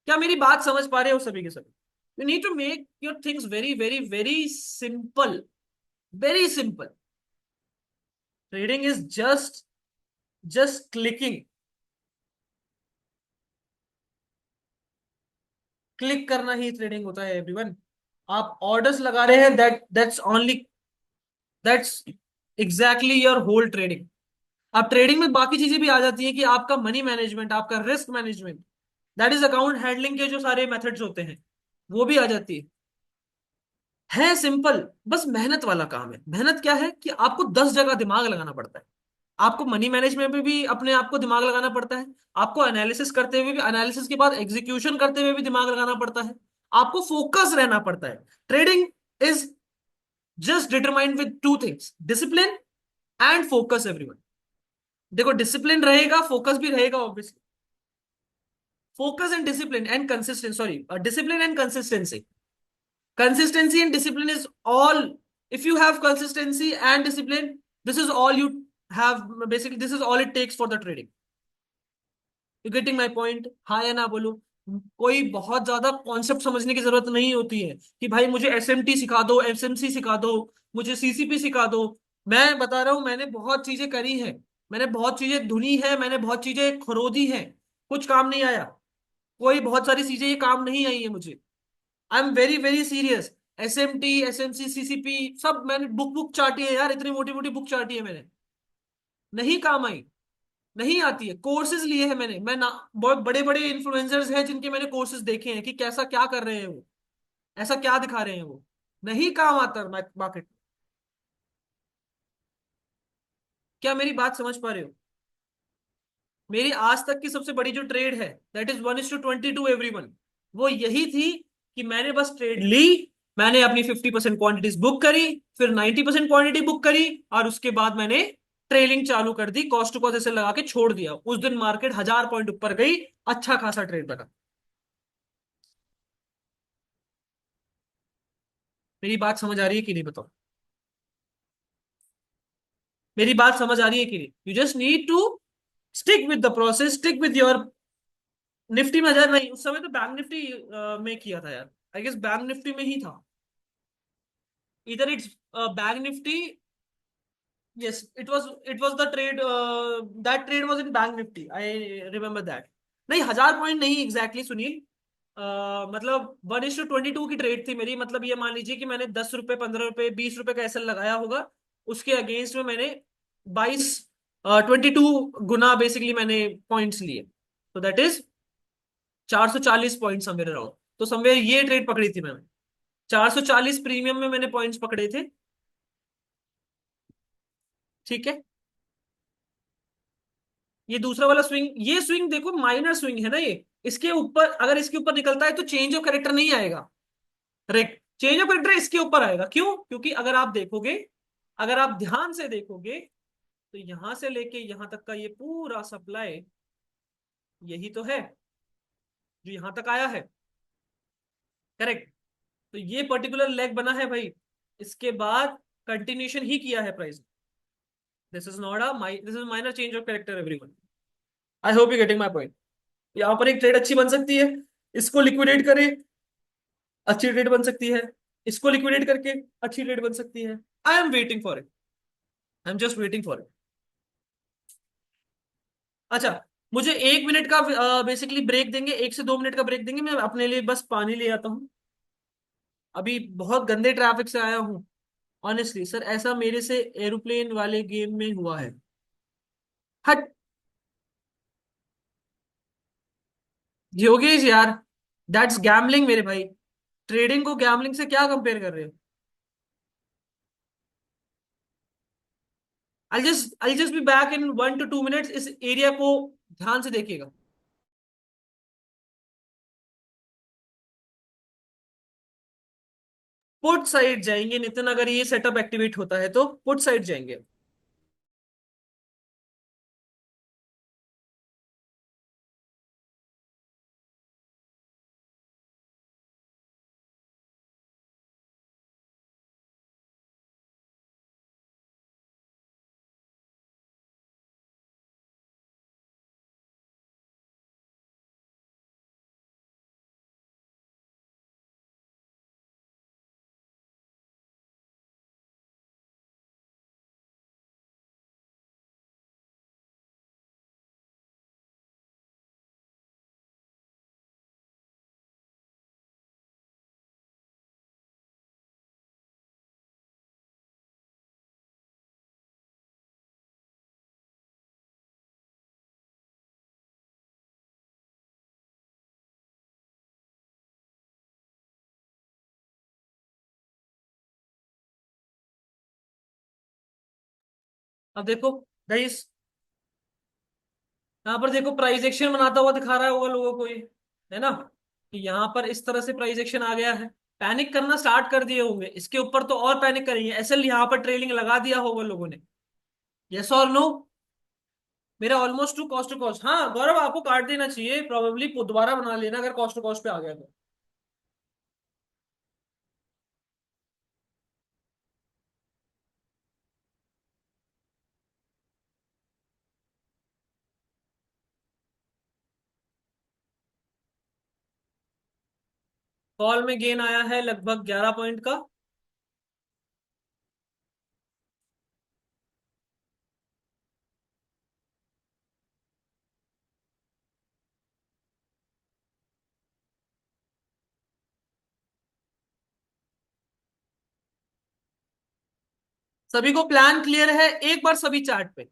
क्या मेरी बात समझ पा रहे हो सभी के सभी? You need to make your things very very very simple, very simple. Trading is just clicking, click करना ही ट्रेडिंग होता है एवरीवन। आप ऑर्डर्स लगा रहे हैं, that's exactly your whole trading. अब ट्रेडिंग में बाकी चीजें भी आ जाती है कि आपका मनी मैनेजमेंट, आपका risk management, that is account handling के जो सारे मेथड्स होते हैं वो भी आ जाती है सिंपल। बस मेहनत वाला काम है। मेहनत क्या है कि आपको 10 जगह दिमाग लगाना पड़ता है। आपको मनी मैनेजमेंट में भी अपने आप को दिमाग लगाना पड़ता है। आपको एनालिसिस करते हुए भी, एनालिसिस के बाद एग्जीक्यूशन करते हुए भी दिमाग लगाना पड़ता है। आपको फोकस रहना पड़ता है। Trading is just determined with two things, discipline and focus everyone. देखो डिसिप्लिन रहेगा, फोकस भी रहेगा obviously. Focus and discipline and consistency, sorry, discipline and consistency. Consistency and discipline is all. If you have consistency and discipline, this is all you have. Basically this is all it takes for the trading. You getting my point? हाँ या ना बोलो। कोई बहुत ज्यादा concept समझने की जरूरत नहीं होती है कि भाई मुझे एसएमटी सिखा दो, एसएमसी सिखा दो, मुझे सीसीपी सिखा दो। मैं बता रहा हूं, मैंने बहुत चीजें करी हैं, मैंने बहुत चीजें धुनी है, मैंने बहुत चीजें खरोदी हैं, कुछ काम नहीं आया। कोई बहुत सारी चीजें ये काम नहीं आई है मुझे। I am very very serious. SMT, SMC, CCP सब मैंने बुक बुक चाटी है यार, इतनी मोटी मोटी बुक चाटी है मैंने, नहीं काम आई, नहीं आती है। कोर्सेज लिए हैं मैंने, मैं ना, बहुत बड़े बड़े इन्फ्लुएंसर्स हैं जिनके मैंने कोर्सेज देखे हैं कि कैसा क्या कर रहे हैं वो, ऐसा क्या दिखा रहे हैं वो, नहीं काम आता मार्केट। क्या मेरी बात समझ पा रहे हो? मेरी आज तक की सबसे बड़ी जो ट्रेड है, दैट इज 1:22 एवरीवन। वो यही थी कि मैंने बस ट्रेड ली, मैंने अपनी 50% क्वांटिटीज बुक करी, फिर 90% क्वांटिटी बुक करी, और उसके बाद मैंने ट्रेलिंग चालू कर दी, कॉस्ट टू कॉस्ट ऐसे लगा के छोड़ दिया। उस दिन मार्केट 1000 पॉइंट ऊपर गई, अच्छा खासा ट्रेड बना। मेरी बात समझ आ रही है कि नहीं बताओ? मेरी बात समझ आ रही है कि नहीं? You just need to stick with the process, stick with your. Nifty में 1000 नहीं, उस समय तो बैंक निफ्टी में किया था यार। आई गेस बैंक निफ्टी में ही था। इधर it's bank Nifty. Yes, it was the trade. That trade was in Bank Nifty. I remember that. नहीं, 1000 पॉइंट नहीं एग्जैक्टली सुनील। मतलब 1:22 की ट्रेड थी मेरी। मतलब ये मान लीजिए कि मैंने 10 रुपए, 15 रुपए, 20 रुपए का एसएल लगाया होगा। उसके अगेंस्ट में मैंने 22 गुना बेसिकली मैंने पॉइंट्स लिए। तो that is 440 point somewhere around. तो समवेयर ये ट्रेड पकड़ी थी मैंने। 440 प्रीमियम में मैंने पॉइंट्स पकड़े थे। ठीक है। ये दूसरा वाला स्विंग, ये स्विंग देखो माइनर स्विंग है ना ये। इसके ऊपर, अगर इसके ऊपर निकलता है तो चेंज ऑफ कैरेक्टर नहीं आएगा। करेक्ट, चेंज ऑफ कैरेक्टर इसके ऊपर आएगा। क्यों? क्योंकि अगर आप देखोगे, अगर आप ध्यान से देखोगे, तो यहां से लेके यहां तक का ये पूरा सप्लाई यही तो है जो यहां तक आया है। करेक्ट। तो ये पर्टिकुलर लेग बना है भाई, इसके बाद कंटिन्यूशन ही किया है price. This is not a my this is minor change of character everyone. I hope you getting my point. यहां पर एक ट्रेड अच्छी बन सकती है, इसको लिक्विडेट करें, अच्छी ट्रेड बन सकती है। इसको लिक्विडेट करके अच्छी ट्रेड बन सकती है। I am waiting for it, I am just waiting for it. अच्छा, मुझे 1 मिनट का बेसिकली ब्रेक देंगे, 1 से 2 मिनट का ब्रेक देंगे। मैं अपने लिए बस पानी ले आता हूँ। अभी बहुत गंदे ट्रैफिक से आया हूँ। ऑनेस्टली सर, ऐसा मेरे से एरोप्लेन वाले गेम में हुआ है। हट। योगेश यार, दैट्स गैम्बलिंग मेरे भाई। ट्रेडिंग को गैम्बलिंग से क्या कंपेयर कर रहे हो? I just be back in 1 to 2 minutes. इस एरिया को ध्यान से देखिएगा। पुट साइड जाएंगे नितिन, अगर ये सेटअप एक्टिवेट होता है तो पुट साइड जाएंगे। अब देखो गाइस, यहाँ पर देखो प्राइस एक्शन बनाता हुआ दिखा रहा होगा लोगों को ये, है ना, कि यहाँ पर इस तरह से प्राइस एक्शन आ गया है। पैनिक करना स्टार्ट कर दिए होंगे, इसके ऊपर तो और पैनिक करेंगे, ऐसे यहाँ पर ट्रेलिंग लगा दिया होगा लोगों ने। यस और नो? मेरा ऑलमोस्ट टू कॉस्ट, हाँ गौरव आपको काट देना चाहिए प्रोबेबली, दोबारा बना लेना अगर कॉस्ट टू कॉस्ट पे आ गया तो। कॉल में गेन आया है लगभग 11 पॉइंट का। सभी को प्लान क्लियर है? एक बार सभी चार्ट पे,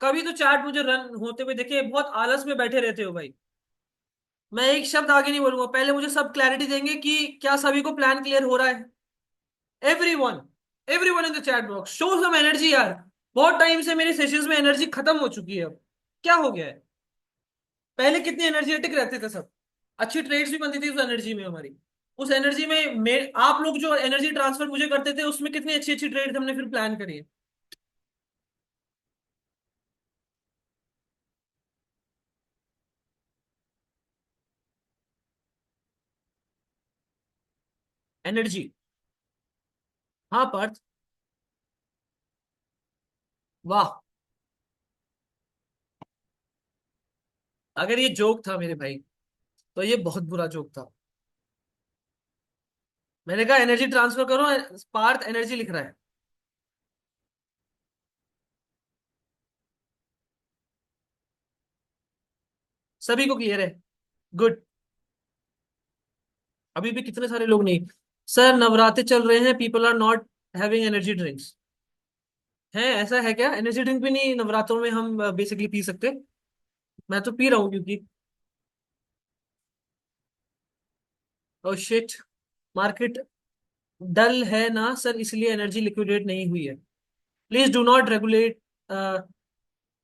कभी तो चार्ट मुझे रन होते हुए देखे, बहुत आलस में बैठे रहते हो भाई। मैं एक शब्द आगे नहीं बोलूंगा, पहले मुझे सब क्लैरिटी देंगे कि क्या सभी को प्लान क्लियर हो रहा है। Everyone, everyone in the chat box show some energy यार। बहुत टाइम से मेरे सेशंस में एनर्जी खत्म हो चुकी है, अब क्या हो गया है? पहले कितनी एनर्जेटिक रहते थे सब, अच्छी ट्रेड्स भी बनती थी उस एनर्जी में हमारी। उस एनर्जी में आप लोग जो एनर्जी ट्रांसफर मुझे करते थे, उसमें कितनी अच्छी अच्छी ट्रेड हमने फिर प्लान करी है। एनर्जी। हाँ पार्थ। वाह। अगर ये जोक था मेरे भाई, तो ये बहुत बुरा जोक था। मैंने कहा एनर्जी ट्रांसफर करो, पार्थ एनर्जी लिख रहा है। सभी को क्लियर है? गुड। अभी भी कितने सारे लोग नहीं। सर नवरात्रि चल रहे हैं, people are not having energy drinks. है ऐसा है क्या? एनर्जी ड्रिंक भी नहीं नवरात्रों में हम बेसिकली पी सकते? मैं तो पी रहा हूँ क्योंकि। Oh shit. मार्केट डल है ना सर, इसलिए एनर्जी लिक्विडेट नहीं हुई है। Please do not regulate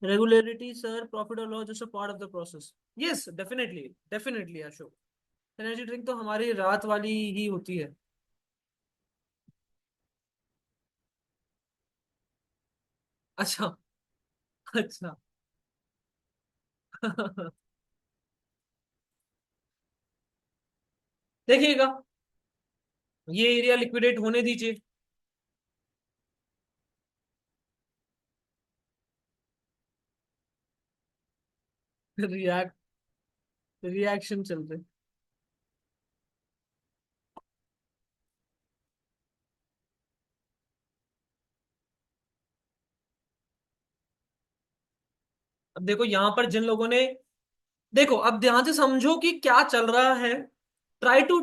regularity sir, profit और loss just a part of the process. Yes definitely, definitely Ashok. Energy drink तो हमारी रात वाली ही होती है। अच्छा। अच्छा। देखिएगा, ये एरिया लिक्विडेट होने दीजिए। रिएक्ट रिएक्शन चल रहे। अब देखो यहां पर जिन लोगों ने, देखो अब ध्यान से समझो कि क्या चल रहा है। Try to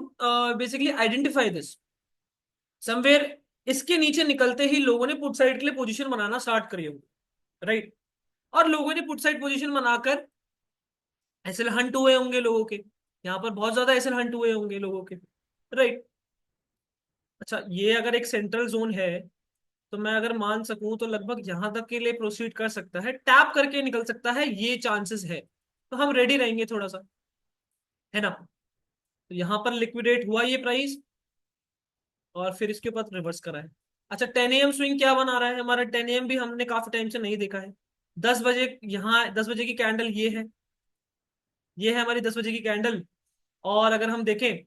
basically identify this somewhere. इसके नीचे निकलते ही लोगों ने पुट साइड के लिए पोजीशन बनाना स्टार्ट करी होगी, राइट? और लोगों ने पुट साइड पोजीशन बनाकर एसएल हंट हुए होंगे लोगों के, यहाँ पर बहुत ज्यादा एसएल हंट हुए होंगे लोगों के, राइट? अच्छा, ये अगर एक सेंट्रल जोन है, तो मैं अगर मान सकूं तो लगभग यहां तक के लिए प्रोसीड कर सकता है, टैप करके निकल सकता है, ये चांसेस है। तो हम रेडी रहेंगे थोड़ा सा, है ना? तो यहां पर लिक्विडेट हुआ ये प्राइस, और फिर इसके बाद रिवर्स करा है। अच्छा 10 AM स्विंग क्या बना रहा है हमारा? 10 AM भी हमने काफी टाइम से नहीं देखा है। 10 बजे, यहाँ 10 बजे की कैंडल ये है, ये है हमारी 10 बजे की कैंडल। और अगर हम देखें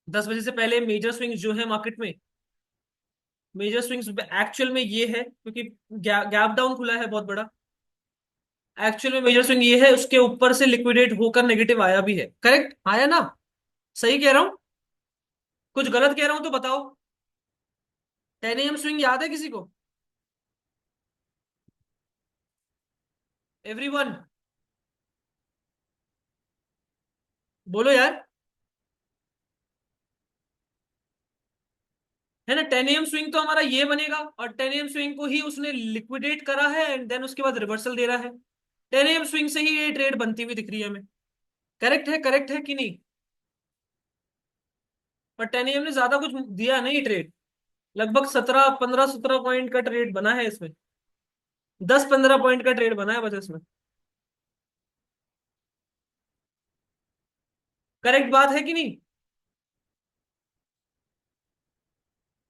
10 बजे से पहले मेजर स्विंग जो है मार्केट में, मेजर स्विंग्स एक्चुअल में ये है क्योंकि गैप डाउन खुला है बहुत बड़ा। एक्चुअल में मेजर स्विंग ये है, उसके ऊपर से लिक्विडेट होकर नेगेटिव आया भी है, करेक्ट आया ना? सही कह रहा हूं? कुछ गलत कह रहा हूं तो बताओ। 10 AM स्विंग याद है किसी को? एवरीवन, बोलो यार। है ना, 10 AM स्विंग तो हमारा ये बनेगा, और 10 AM स्विंग को ही उसने लिक्विडेट करा है एंड देन उसके बाद रिवर्सल दे रहा है। 10 AM स्विंग से ही ये ट्रेड बनती हुई दिख रही है हमें। करेक्ट है, करेक्ट है कि नहीं? पर 10 AM ने ज्यादा कुछ दिया नहीं ट्रेड, लगभग 17 15 17 पॉइंट का ट्रेड बना है इसमें। 10-15 पॉइंट का ट्रेड बना है बस इसमें। करेक्ट बात है कि नहीं?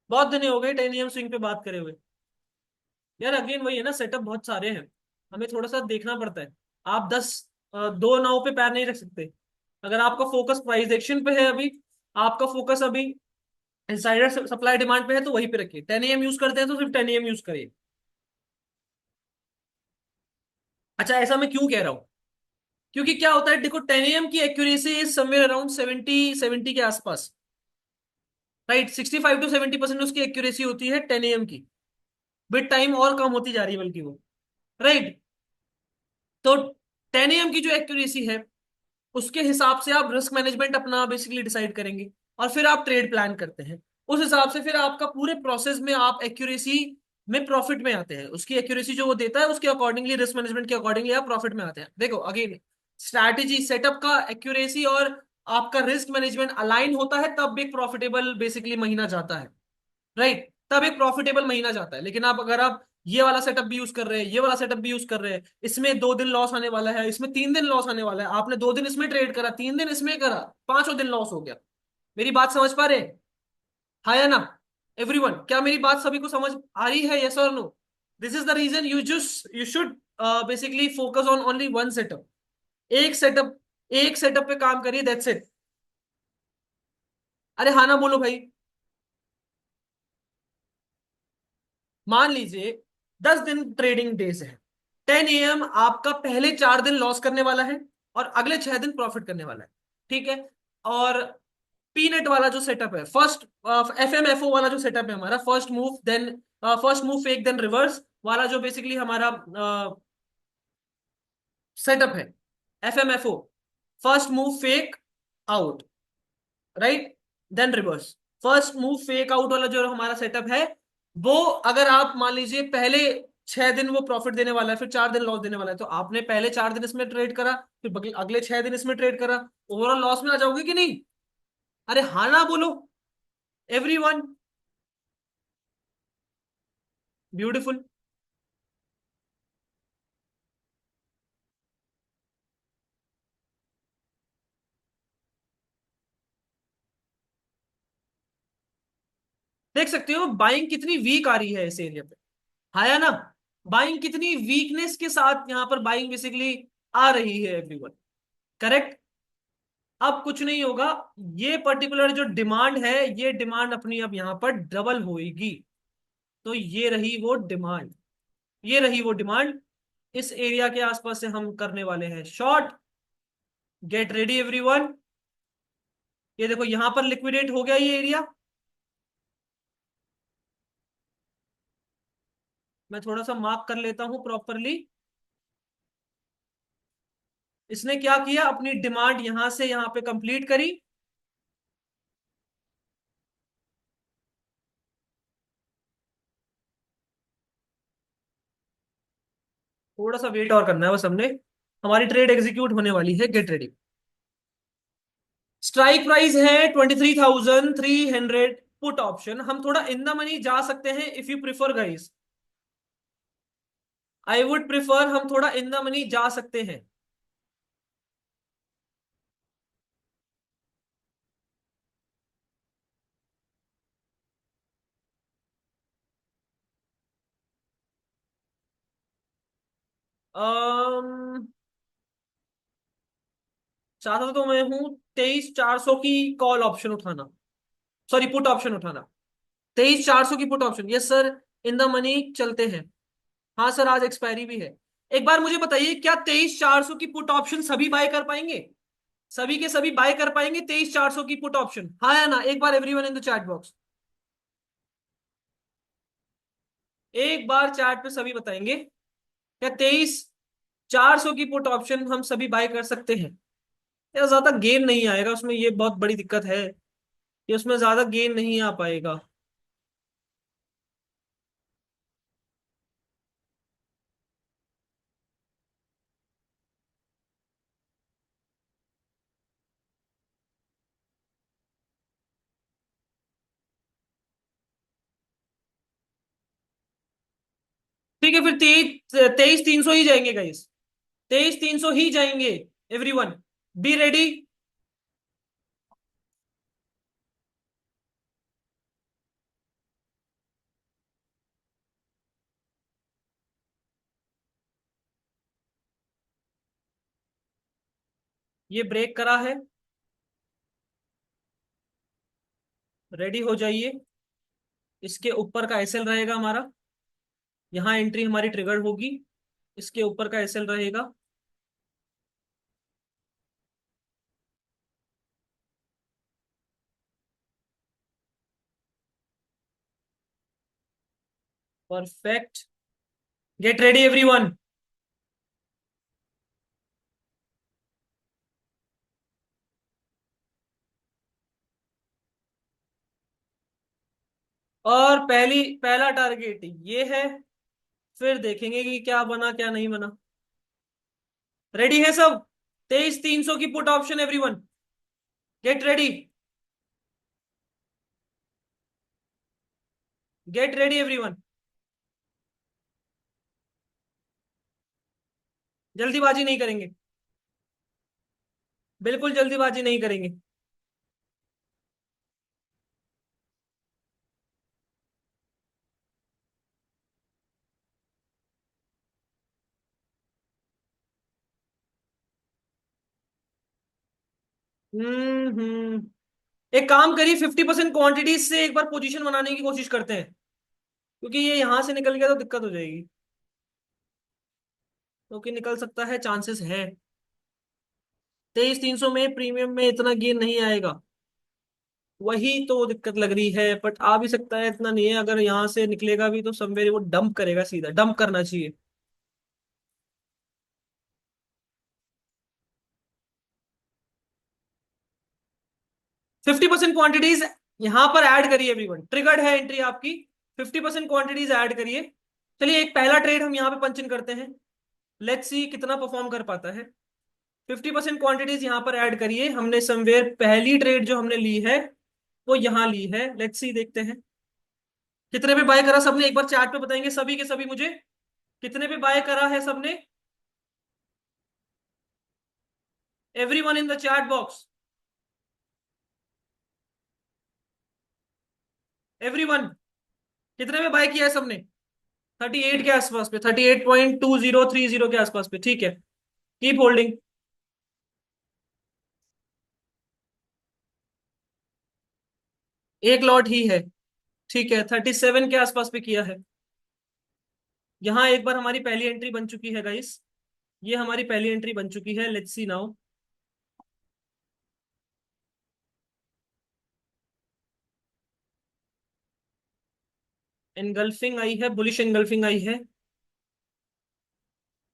बहुत दिन हो गए 10 AM स्विंग पे बात करे हुए। यार अगेन वही है ना, सेटअप बहुत सारे हैं, हमें थोड़ा सा देखना पड़ता है। आप 2 नाव पे पैर नहीं रख सकते। अगर आपका फोकस प्राइस एक्शन पे है अभी, आपका फोकस अभी इनसाइडर सप्लाई डिमांड पे है, तो वहीं पे रखिए। 10 AM यूज करते हैं तो सिर्फ 10 AM यूज करिए। अच्छा, ऐसा मैं क्यों कह रहा हूँ? क्योंकि क्या होता है, देखो 10 AM की एक्यूरेसी इज समवेयर अराउंड 70 के आसपास। राइट, 65 to 70% उसकी एक्यूरेसी होती है 10 AM की। विद टाइम और कम होती जा रही है बल्कि वो। राइट। तो 10 AM की जो एक्यूरेसी है, उसके हिसाब से आप रिस्क मैनेजमेंट अपना बेसिकली डिसाइड करेंगे, और फिर आप ट्रेड प्लान करते हैं। उस हिसाब से फिर आपका पूरे प्रोसेस में आप एक्यूरेसी में प्रॉफिट में आते हैं। उसकी एक्यूरेसी जो वो देता है उसके अकॉर्डिंगली, रिस्क मैनेजमेंट के अकॉर्डिंगली आप प्रॉफिट में आते हैं। देखो अगेन, स्ट्रैटेजी सेटअप का एक्यूरेसी और आपका रिस्क मैनेजमेंट अलाइन होता है, तब एक प्रॉफिटेबल बेसिकली महीना जाता है। राइट, तब एक प्रॉफिटेबल महीना जाता है। लेकिन आप अगर आप ये वाला सेटअप भी यूज कर रहे हैं, ये वाला सेटअप भी यूज कर रहे हैं, इसमें 2 दिन लॉस आने वाला है, इसमें 3 दिन लॉस आने वाला है, आपने 2 दिन इसमें ट्रेड करा, 3 दिन इसमें करा, पांचों दिन लॉस हो गया। मेरी बात समझ पा रहे हैं? हाँ या ना? एवरीवन, क्या मेरी बात सभी को समझ आ रही है? यस और no? This is the reason you should basically focus on only one setup. एक सेटअप, एक सेटअप पे काम करिए, दैट्स इट। अरे हाँ ना बोलो भाई। मान लीजिए 10 दिन ट्रेडिंग डेज है, 10 AM आपका पहले 4 दिन लॉस करने वाला है, और अगले 6 दिन प्रॉफिट करने वाला है। ठीक है। और पीनेट वाला जो सेटअप है, फर्स्ट FMFO वाला जो सेटअप है हमारा, first move fake then reverse वाला, जो बेसिकली हमारा सेटअप है, FMFO, first move fake out, right, then reverse. First move fake out वाला जो हमारा सेटअप है, वो अगर आप मान लीजिए पहले 6 दिन वो प्रॉफिट देने वाला है, फिर 4 दिन लॉस देने वाला है, तो आपने पहले 4 दिन इसमें ट्रेड करा, फिर अगले 6 दिन इसमें ट्रेड करा, ओवरऑल लॉस में आ जाओगे कि नहीं? अरे हाँ ना बोलो एवरीवन। ब्यूटीफुल। देख सकते हो बाइंग कितनी वीक आ रही है इस एरिया पे। हाँ या ना? बाइंग कितनी वीकनेस के साथ यहाँ पर बाइंग बेसिकली आ रही है एवरीवन। करेक्ट। अब कुछ नहीं होगा, ये पर्टिकुलर जो डिमांड है, ये डिमांड अपनी अब यहां पर डबल होएगी। तो ये रही वो डिमांड, ये रही वो डिमांड। इस एरिया के आसपास से हम करने वाले हैं शॉर्ट। Get ready everyone. ये देखो यहां पर लिक्विडेट हो गया ये एरिया। मैं थोड़ा सा मार्क कर लेता हूं प्रॉपरली। इसने क्या किया, अपनी डिमांड यहां से यहां पे कंप्लीट करी। थोड़ा सा वेट और करना है बस हमने। हमारी ट्रेड एग्जीक्यूट होने वाली है, गेट रेडी। स्ट्राइक प्राइस है 23,300। पुट ऑप्शन हम थोड़ा इन द मनी जा सकते हैं, if you prefer guys. I would prefer हम थोड़ा इन द मनी जा सकते हैं। अम्म चाहता तो मैं हूं 23,400 की कॉल ऑप्शन उठाना, सॉरी पुट ऑप्शन उठाना। 23,400 की put option, yes sir. In the money चलते हैं। हाँ सर, आज एक्सपायरी भी है। एक बार मुझे बताइए, क्या 23,400 की पुट ऑप्शन सभी बाय कर पाएंगे? सभी के सभी बाय कर पाएंगे 23,400 की पुट ऑप्शन? हाँ या ना? एक बार everyone in the chat box, एक बार चैट पे सभी बताएंगे, क्या 23,400 की पुट ऑप्शन हम सभी बाय कर सकते हैं? या ज्यादा गेन नहीं आएगा उसमें, ये बहुत बड़ी दिक्कत है, ये उसमें ज्यादा गेन नहीं आ पाएगा। ठीक है, फिर 23,300 ही जाएंगे गाइस, 23,300 ही जाएंगे। Everyone be ready. ये ब्रेक करा है, रेडी हो जाइए। इसके ऊपर का एसएल रहेगा हमारा, यहाँ एंट्री हमारी ट्रिगर होगी, इसके ऊपर का एसएल रहेगा। परफेक्ट। Get ready everyone. और पहला टारगेट ये है, फिर देखेंगे कि क्या बना क्या नहीं बना। रेडी है सब? 23,300 की put option everyone, get ready. Get ready everyone, जल्दीबाजी नहीं करेंगे, बिल्कुल जल्दीबाजी नहीं करेंगे। एक काम करिए, 50% क्वांटिटी से एक बार पोजीशन बनाने की कोशिश करते हैं, क्योंकि ये यहां से निकल गया तो दिक्कत हो जाएगी, क्योंकि निकल सकता है, चांसेस है। 23,300 में प्रीमियम में इतना गेन नहीं आएगा, वही तो दिक्कत लग रही है। बट आ भी सकता है, इतना नहीं है। अगर यहाँ से निकलेगा भी तो समवेयर वो डंप करेगा, सीधा डंप करना चाहिए। 50% क्वांटिटीज यहां पर ऐड करिए एवरीवन, ट्रिगर्ड है एंट्री आपकी। 50% क्वांटिटीज ऐड करिए। चलिए एक पहला ट्रेड हम यहाँ पे पंच इन करते हैं, लेट्स सी कितना परफॉर्म कर पाता है। 50% क्वांटिटीज यहाँ पर ऐड करिए। हमने समवेयर पहली ट्रेड जो हमने ली है वो यहाँ ली है, लेट्स सी देखते हैं कितने पे बाय करा सबने। एक बार चैट पे बताएंगे सभी के सभी मुझे, कितने पे बाय करा है सबने। Everyone in the chat box, everyone कितने पे बाय किया है सबने। 38 के आसपास पे, 38.2030 के आसपास पे, ठीक है। Keep holding. एक लॉट ही है, ठीक है। 37 के आसपास पे किया है। यहाँ एक बार हमारी पहली एंट्री बन चुकी है गाइस, ये हमारी पहली एंट्री बन चुकी है। Let's see now. एनगल्फिंग आई है, बुलिश एनगल्फिंग आई है,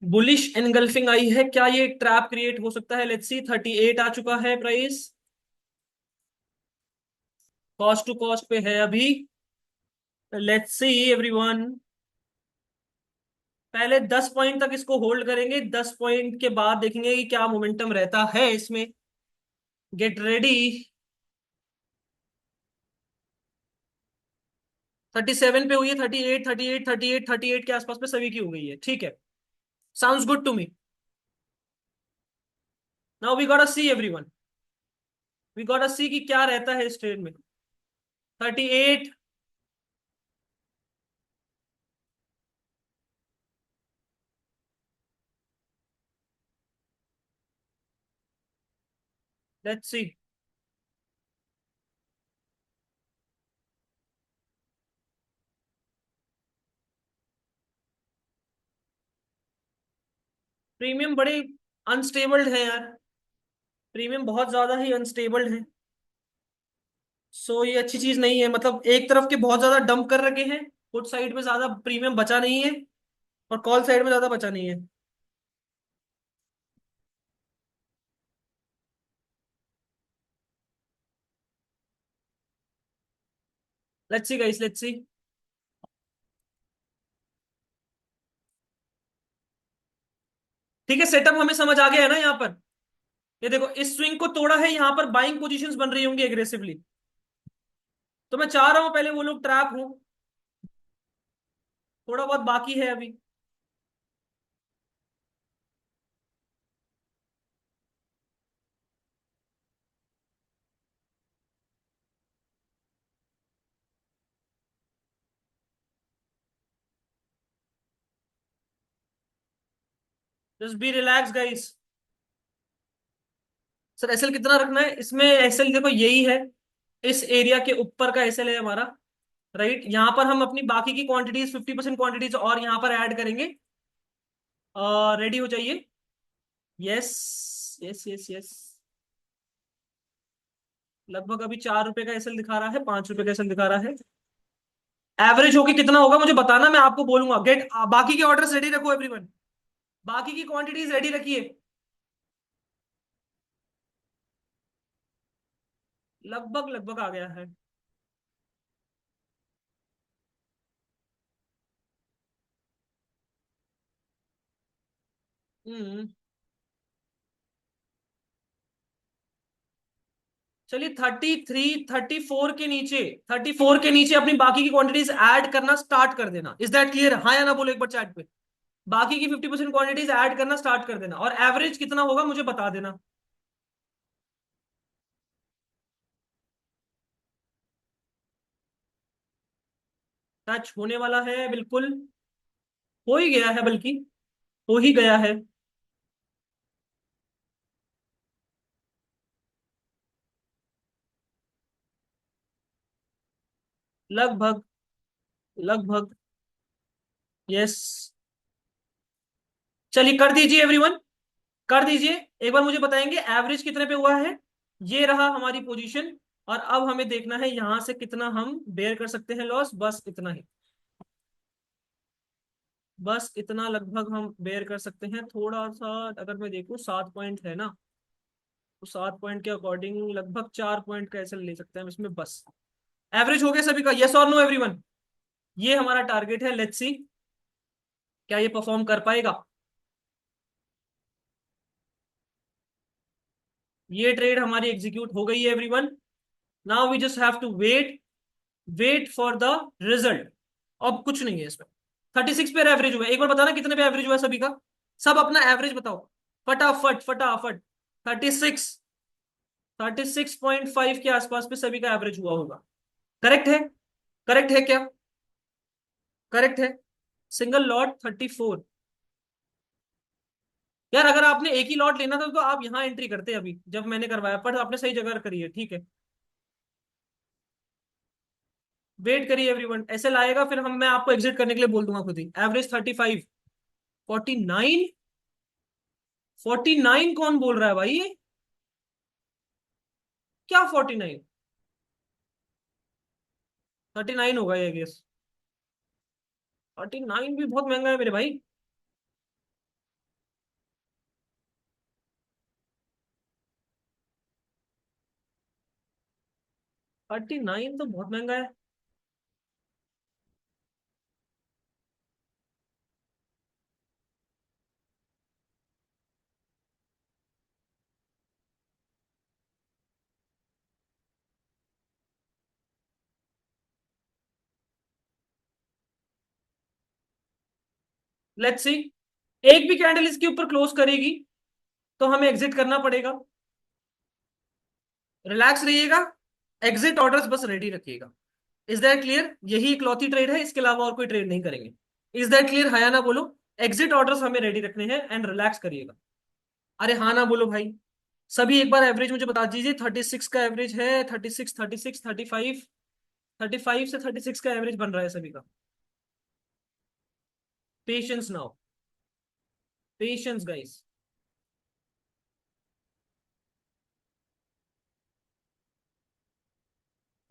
बुलिश एनगल्फिंग आई है। क्या ये ट्रैप क्रिएट हो सकता है? Let's see. 38 आ चुका है प्राइस, कॉस्ट टू कॉस्ट पे है अभी। लेट्स सी एवरीवन, पहले 10 पॉइंट तक इसको होल्ड करेंगे, 10 पॉइंट के बाद देखेंगे कि क्या मोमेंटम रहता है इसमें। Get ready. 37 पे हुई है, 38, 38, 38, 38 के आसपास पे सभी की हो गई है, ठीक है। Sounds good to me. Now we got a C everyone, we got a C कि क्या रहता है इस ट्रेड में। 38। Let's see. प्रीमियम बड़े अनस्टेबल्ड है यार, प्रीमियम बहुत ज्यादा ही अनस्टेबल्ड है। सो ये अच्छी चीज नहीं है, मतलब एक तरफ के बहुत ज्यादा डंप कर रखे हैं, पुट साइड में ज्यादा प्रीमियम बचा नहीं है, और कॉल साइड में ज्यादा बचा नहीं है। लेट्स सी गाइस, लेट्स सी। ठीक है, सेटअप हमें समझ आ गया है ना यहाँ पर। ये देखो, इस स्विंग को तोड़ा है, यहाँ पर बाइंग पोजीशंस बन रही होंगी एग्रेसिवली। तो मैं चाह रहा हूं पहले वो लोग ट्रैप हो। थोड़ा बहुत बाकी है अभी। Just be relax guys. Sir SL कितना रखना है इसमें? एसएल देखो यही है, इस एरिया के ऊपर का एसएल है हमारा। राइट, यहाँ पर हम अपनी बाकी की क्वांटिटीज 50% क्वांटिटीज और यहाँ पर ऐड करेंगे। रेडी हो जाइए। Yes yes yes yes. लगभग अभी 4 रुपए का एसएल दिखा रहा है, 5 रुपए का एसएल दिखा रहा है। एवरेज होके कितना होगा मुझे बताना, मैं आपको बोलूंगा। गेट बाकी के ऑर्डर्स रेडी रखो एवरीवन, बाकी की क्वांटिटीज रेडी रखिए। लगभग लगभग आ गया है। हम्म। चलिए 33 34 के नीचे, 34 के नीचे अपनी बाकी की क्वांटिटीज ऐड करना स्टार्ट कर देना। Is that clear? हाँ या ना बोलो एक बार चैट पे। बाकी की 50% क्वांटिटीज ऐड करना स्टार्ट कर देना, और एवरेज कितना होगा मुझे बता देना। टच होने वाला है बिल्कुल। हो ही गया है, बल्कि हो ही गया है। लगभग लगभग। यस। चलिए कर दीजिए एवरीवन, कर दीजिए। एक बार मुझे बताएंगे एवरेज कितने पे हुआ है? ये रहा हमारी पोजीशन। और अब हमें देखना है यहां से कितना हम बेयर कर सकते हैं लॉस, बस इतना ही। बस इतना लगभग हम बेयर कर सकते हैं। थोड़ा सा अगर मैं देखूं, 7 पॉइंट है ना, तो 7 पॉइंट के अकॉर्डिंग लगभग 4 पॉइंट का ऐसे ले सकते हैं हम इसमें बस। एवरेज हो गया सभी का? यस और नो एवरीवन? ये हमारा टारगेट है, लेट्स सी क्या ये परफॉर्म कर पाएगा। ये ट्रेड हमारी एग्जीक्यूट हो गई है everyone. Now we just have to wait, wait for the result. अब कुछ नहीं है इसमें। 36 पे एवरेज हुआ है। एक बार बताना कितने पे एवरेज हुआ है सभी का। सब अपना एवरेज बताओ, फटाफट फटाफट। 36, 36.5 के आसपास पे सभी का एवरेज हुआ होगा। करेक्ट है? करेक्ट है क्या? करेक्ट है। Single lot 34। यार अगर आपने एक ही लॉट लेना था तो आप यहाँ एंट्री करते अभी जब मैंने करवाया, पर आपने सही जगह करी है, ठीक है। वेट करिए एवरीवन, ऐसे लाएगा फिर हम, मैं आपको एग्जिट करने के लिए बोल दूंगा खुद ही। एवरेज 35। 49। 49 कौन बोल रहा है भाई ये? क्या 49? 39 होगा ये गेस। 39 भी बहुत महंगा है मेरे भाई। 39 तो बहुत महंगा है। लेट्स सी, एक भी कैंडल इसके ऊपर क्लोज करेगी तो हमें एग्जिट करना पड़ेगा। रिलैक्स रहिएगा, एग्जिट ऑर्डर्स बस रेडी रखिएगा। Is that clear? यही इकलौती ट्रेड है, इसके अलावा और कोई ट्रेड नहीं करेंगे। Is that clear? हाँ या ना बोलो। एग्जिट ऑर्डर्स हमें रेडी रखने हैं एंड रिलैक्स करिएगा। अरे हाँ ना बोलो भाई। सभी एक बार एवरेज मुझे बता दीजिए। 36 का एवरेज है, 36, 36, 35। 35 से 36 का एवरेज बन रहा है सभी का। Patience now, patience guys.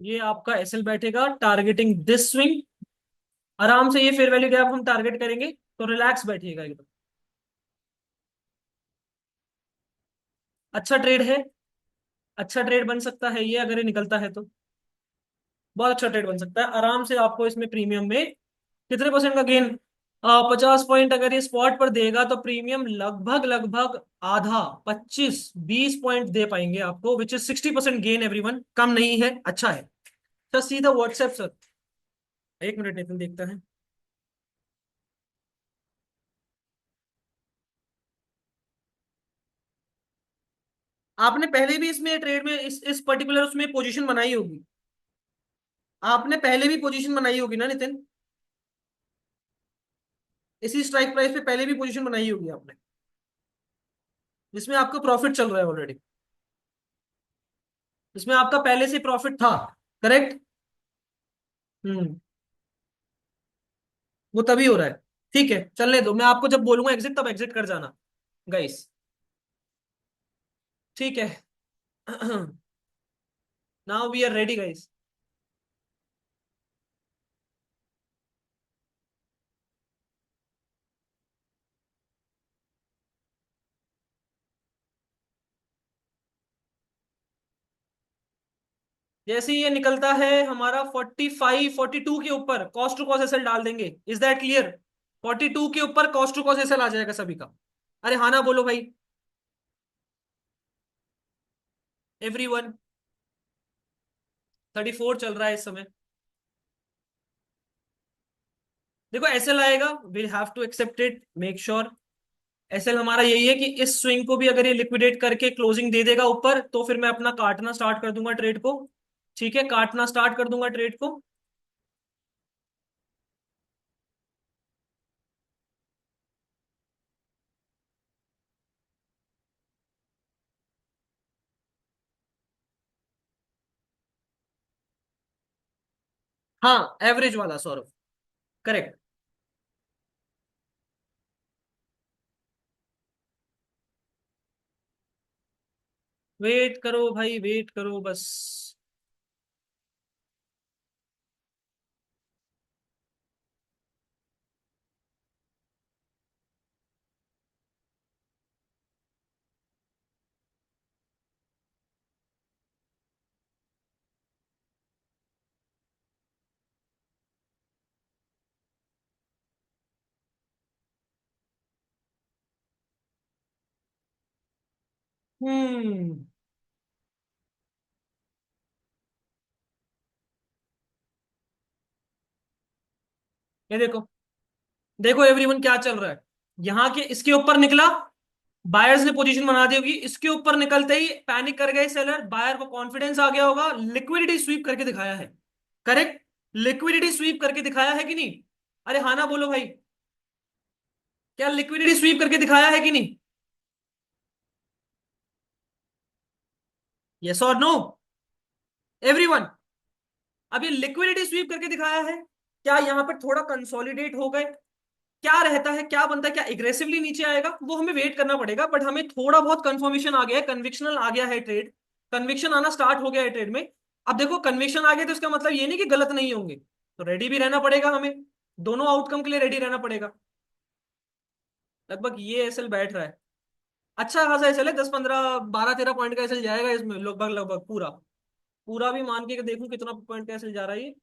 ये आपका एसएल बैठेगा टारगेटिंग दिस स्विंग। आराम से ये फेयर वैल्यू गैप हम टारगेट करेंगे, तो रिलैक्स बैठिएगा एकदम। अच्छा ट्रेड है, अच्छा ट्रेड बन सकता है ये अगर ये निकलता है तो। बहुत अच्छा ट्रेड बन सकता है आराम से। आपको इसमें प्रीमियम में कितने परसेंट का गेन? 50 पॉइंट अगर ये स्पॉट पर देगा तो प्रीमियम लगभग लगभग आधा, 25 20 पॉइंट दे पाएंगे आपको, विच इज 60% गेन एवरीवन। कम नहीं है, अच्छा है। सर सीधा व्हाट्सएप सर। एक मिनट नितिन देखता है। आपने पहले भी इसमें ट्रेड में इस पर्टिकुलर उसमें पोजीशन बनाई होगी। आपने पहले भी पोजीशन बनाई होगी ना नितिन? इसी स्ट्राइक प्राइस पे पहले भी पोजीशन बनाई होगी आपने, जिसमें आपका प्रॉफिट चल रहा है ऑलरेडी, जिसमें आपका पहले से प्रॉफिट था। करेक्ट। हम्म। वो तभी हो रहा है। ठीक है, चलने दो, मैं आपको जब बोलूंगा एग्जिट तब एग्जिट कर जाना गाइस। ठीक है। Now we are ready guys. जैसे ही ये निकलता है हमारा 45 42 के ऊपर कॉस्ट टू कॉस्ट एसएल डाल देंगे। Is that clear? 42 के ऊपर कॉस्ट टू कॉस्ट एसएल आ जाएगा सभी का। अरे हाँ ना बोलो भाई। एवरीवन। 34 चल रहा है इस समय। देखो एसएल आएगा, will have to accept it, make sure. SL हमारा यही है कि इस स्विंग को भी अगर ये लिक्विडेट करके क्लोजिंग दे देगा ऊपर, तो फिर मैं अपना काटना स्टार्ट कर दूंगा ट्रेड को। ठीक है, काटना स्टार्ट कर दूंगा ट्रेड को। हाँ, एवरेज वाला सौरभ। करेक्ट। वेट करो भाई, वेट करो बस। हम्म। ये देखो, देखो एवरीवन क्या चल रहा है। यहाँ के इसके ऊपर निकला, बायर्स ने पोजीशन बना दी होगी, इसके ऊपर निकलते ही पैनिक कर गए सेलर, बायर को कॉन्फिडेंस आ गया होगा, लिक्विडिटी स्वीप करके दिखाया है। करेक्ट। लिक्विडिटी स्वीप करके दिखाया है कि नहीं? अरे हाँ ना बोलो भाई। क्या लिक्विडिटी स्वीप करके दिखाया है कि नहीं? यस और नो एवरीवन? अब ये लिक्विडिटी स्वीप करके दिखाया है। क्या यहाँ पर थोड़ा कंसोलिडेट हो गए? क्या रहता है, क्या बनता है, क्या एग्रेसिवली नीचे आएगा, वो हमें वेट करना पड़ेगा, बट हमें थोड़ा बहुत कंफर्मेशन आ गया है, कन्विक्शनल आ गया है ट्रेड। कन्विक्शन आना स्टार्ट हो गया है ट्रेड में। अब देखो कन्विक्शन आ गया तो इसका मतलब ये नहीं कि गलत नहीं होंगे, तो रेडी भी रहना पड़ेगा हमें। दोनों आउटकम के लिए रेडी रहना पड़ेगा। लगभग ये एसएल बैठ रहा है। अच्छा खासा एसएल है, 10 15 12 13 पॉइंट का एसएल जाएगा इसमें, लगभग लगभग पूरा। पूरा भी मान के देखूं कितना पॉइंट का एसएल जा रहा है ये।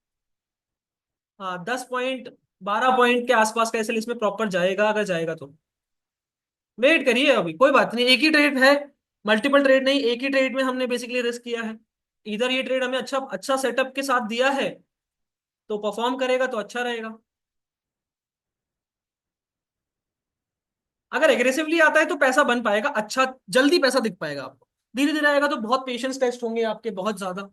हाँ, 10 पॉइंट 12 पॉइंट के आसपास का एसएल इसमें प्रॉपर जाएगा, अगर जाएगा तो। वेट करिए, अभी कोई बात नहीं, एक ही ट्रेड है। मल्टीपल ट्रेड नहीं, एक ही ट्रेड में हमने बेसिकली रिस्क किया है। इधर ये ट्रेड हमें अच्छा अच्छा सेटअप के साथ दिया है, तो परफॉर्म करेगा तो अच्छा रहेगा। अगर एग्रेसिवली आता है तो पैसा बन पाएगा अच्छा, जल्दी पैसा दिख पाएगा आपको। धीरे धीरे आएगा तो बहुत पेशेंस टेस्ट होंगे आपके, बहुत ज्यादा।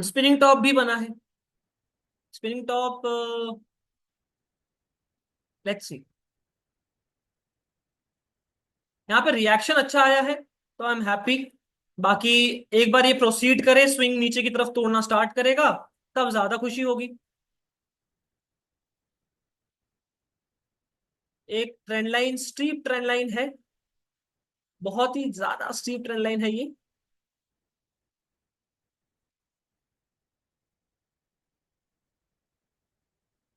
स्पिनिंग टॉप भी बना है। Spinning top. Let's see. यहाँ पे रिएक्शन अच्छा आया है तो आई एम हैप्पी। बाकी एक बार ये प्रोसीड करे, स्विंग नीचे की तरफ तोड़ना स्टार्ट करेगा, तब ज्यादा खुशी होगी। एक trend line, steep trend line है, बहुत ही ज्यादा स्टीप ट्रेंड लाइन है ये।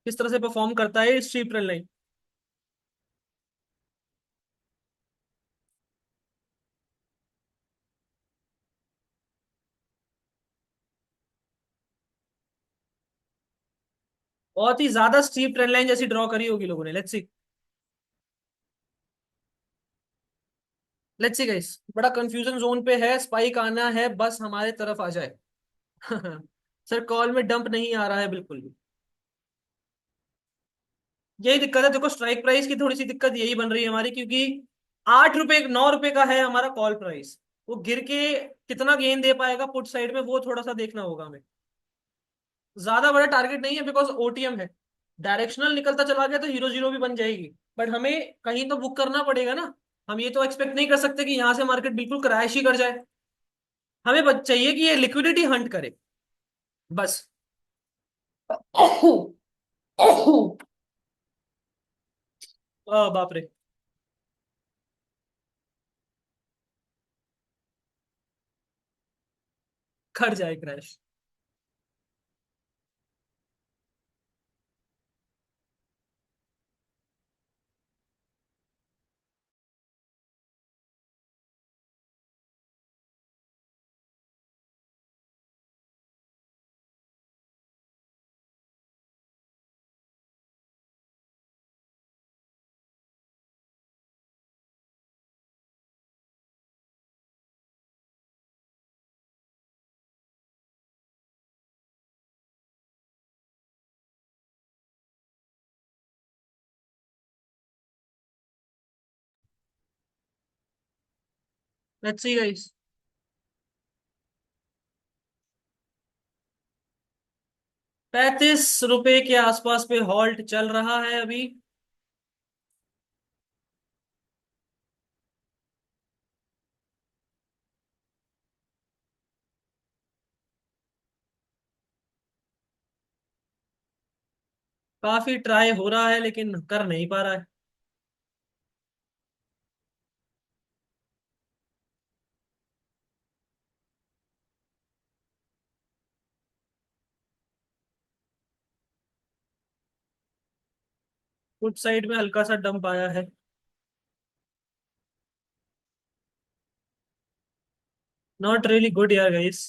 किस तरह से परफॉर्म करता है स्टीप ट्रेंड लाइन? बहुत ही ज्यादा स्टीप ट्रेंड लाइन जैसी ड्रॉ करी होगी लोगों ने। Let's see, let's see guys, बड़ा कंफ्यूजन जोन पे है, स्पाइक आना है, बस हमारे तरफ आ जाए। सर कॉल में डंप नहीं आ रहा है बिल्कुल भी। यही दिक्कत है, देखो स्ट्राइक प्राइस की थोड़ी सी दिक्कत यही बन रही है हमारी, क्योंकि 8 रुपए 9 रुपए का है हमारा कॉल प्राइस। वो गिर के कितना गेन दे पाएगा पुट साइड में, वो थोड़ा सा देखना होगा हमें। ज्यादा बड़ा टारगेट नहीं है बिकॉज ओटीएम है। डायरेक्शनल निकलता चला गया तो हीरो जीरो भी बन जाएगी, बट हमें कहीं तो बुक करना पड़ेगा ना। हम ये तो एक्सपेक्ट नहीं कर सकते कि यहां से मार्केट बिल्कुल क्रैश ही कर जाए। हमें बस चाहिए कि ये लिक्विडिटी हंट करे, बस। बाप रे, कर जाए क्रैश। लेट्स सी गाइस, 35 रुपए के आसपास पे हॉल्ट चल रहा है अभी। काफी ट्राई हो रहा है लेकिन कर नहीं पा रहा है। फुट साइड में हल्का सा डंप आया है। नॉट रियली गुड यार guys.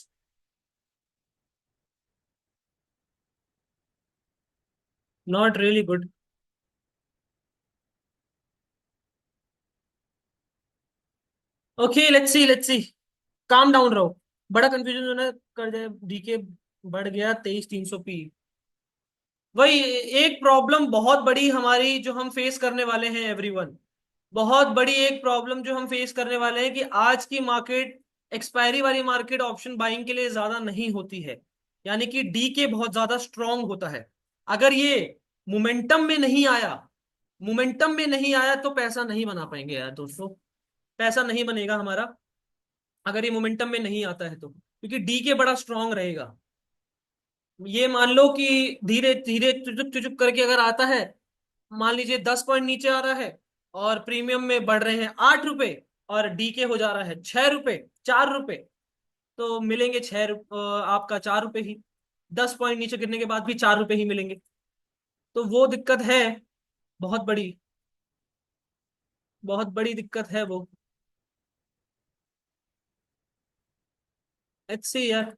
Not really good. Okay let's see, let's see. Calm down रहो, बड़ा कंफ्यूजन जो है कर जाए। डीके बढ़ गया 23,300 पी। वही एक प्रॉब्लम बहुत बड़ी हमारी जो हम फेस करने वाले हैं एवरीवन। बहुत बड़ी एक प्रॉब्लम जो हम फेस करने वाले हैं कि आज की मार्केट, एक्सपायरी वाली मार्केट ऑप्शन बाइंग के लिए ज्यादा नहीं होती है। यानी कि डी के बहुत ज्यादा स्ट्रांग होता है। अगर ये मोमेंटम में नहीं आया, मोमेंटम में नहीं आया तो पैसा नहीं बना पाएंगे यार दोस्तों। पैसा नहीं बनेगा हमारा अगर ये मोमेंटम में नहीं आता है तो, क्योंकि डी के बड़ा स्ट्रांग रहेगा। ये मान लो कि धीरे धीरे चुचुक चुचुक करके अगर आता है, मान लीजिए 10 पॉइंट नीचे आ रहा है और प्रीमियम में बढ़ रहे हैं 8 रुपए, और डीके हो जा रहा है 6 रुपए, 4 रुपए, तो मिलेंगे आपका 4 रुपए ही। 10 पॉइंट नीचे गिरने के बाद भी 4 रुपए ही मिलेंगे। तो वो दिक्कत है, बहुत बड़ी, बहुत बड़ी दिक्कत है वो। लेट्स सी यार।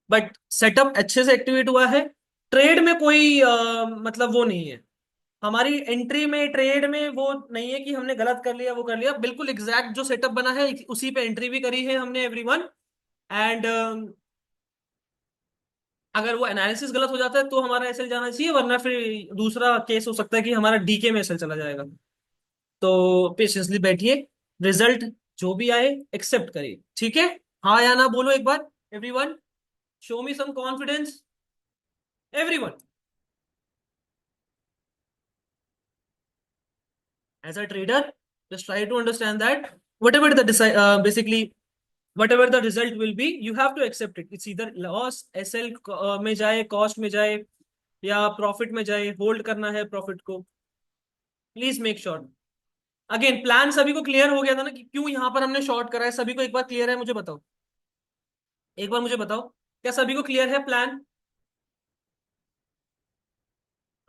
बट सेटअप अच्छे से एक्टिवेट हुआ है। ट्रेड में कोई मतलब वो नहीं है। हमारी एंट्री में ट्रेड में वो नहीं है कि हमने गलत कर लिया वो कर लिया, बिल्कुल एग्जैक्ट जो सेटअप बना है उसी पे एंट्री भी करी है हमने एवरीवन। एंड अगर वो एनालिसिस गलत हो जाता है तो हमारा एसएल जाना चाहिए, वरना फिर दूसरा केस हो सकता है कि हमारा डीके में एसएल चला जाएगा। तो पेशेंसली बैठिए, रिजल्ट जो भी आए एक्सेप्ट करिए, ठीक है? हाँ या ना बोलो एक बार, everyone. Show me some confidence, everyone. As a trader just try to understand that whatever the basically whatever the result will be you have to accept it. It's either loss SL में जाए, cost में जाए, या profit में जाए, hold करना है profit को। Please make sure. Again plan सभी को क्लियर हो गया था ना कि क्यों यहां पर हमने शॉर्ट करा है? सभी को एक बार क्लियर है? मुझे बताओ, एक बार मुझे बताओ, क्या सभी को क्लियर है प्लान?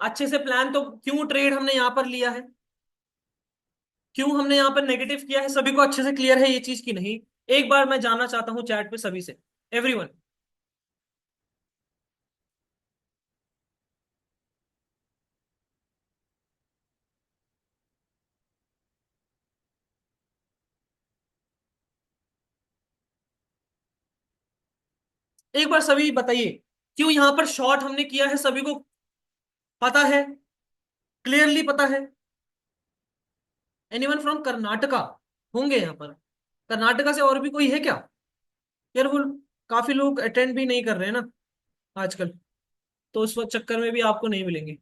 अच्छे से प्लान तो क्यों ट्रेड हमने यहां पर लिया है, क्यों हमने यहां पर नेगेटिव किया है, सभी को अच्छे से क्लियर है ये चीज की नहीं? एक बार मैं जानना चाहता हूं चैट पे सभी से, एवरीवन। एक बार सभी बताइए, क्यों यहां पर शॉर्ट हमने किया है? सभी को पता है? क्लियरली पता है? एनीवन फ्रॉम कर्नाटका होंगे यहाँ पर? कर्नाटका से और भी कोई है क्या? यार वो काफी लोग अटेंड भी नहीं कर रहे हैं ना आजकल, तो उस वक्त चक्कर में भी आपको नहीं मिलेंगे।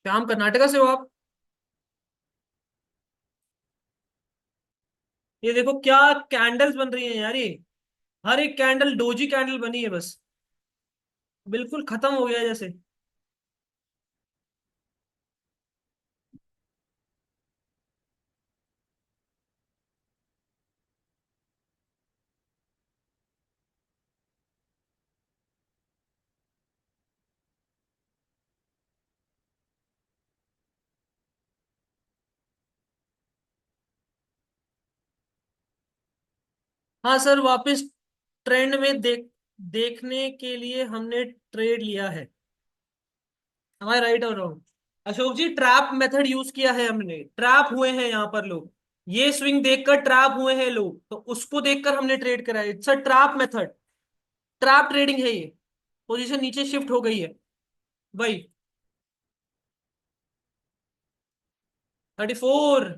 श्याम, कर्नाटका से हो आप? ये देखो क्या कैंडल्स बन रही हैं यार ये, हर एक कैंडल डोजी कैंडल बनी है बस, बिल्कुल खत्म हो गया जैसे। हाँ सर, वापस ट्रेंड में देखने के लिए हमने ट्रेड लिया है। हमारे राइट और रॉन्ग? अशोक जी, ट्रैप मेथड यूज किया है हमने, ट्रैप हुए हैं यहाँ पर लोग, ये स्विंग देखकर ट्रैप हुए हैं लोग, तो उसको देखकर हमने ट्रेड करा है। It's a trap method, trap trading है ये। पोजीशन नीचे शिफ्ट हो गई है भाई। 34,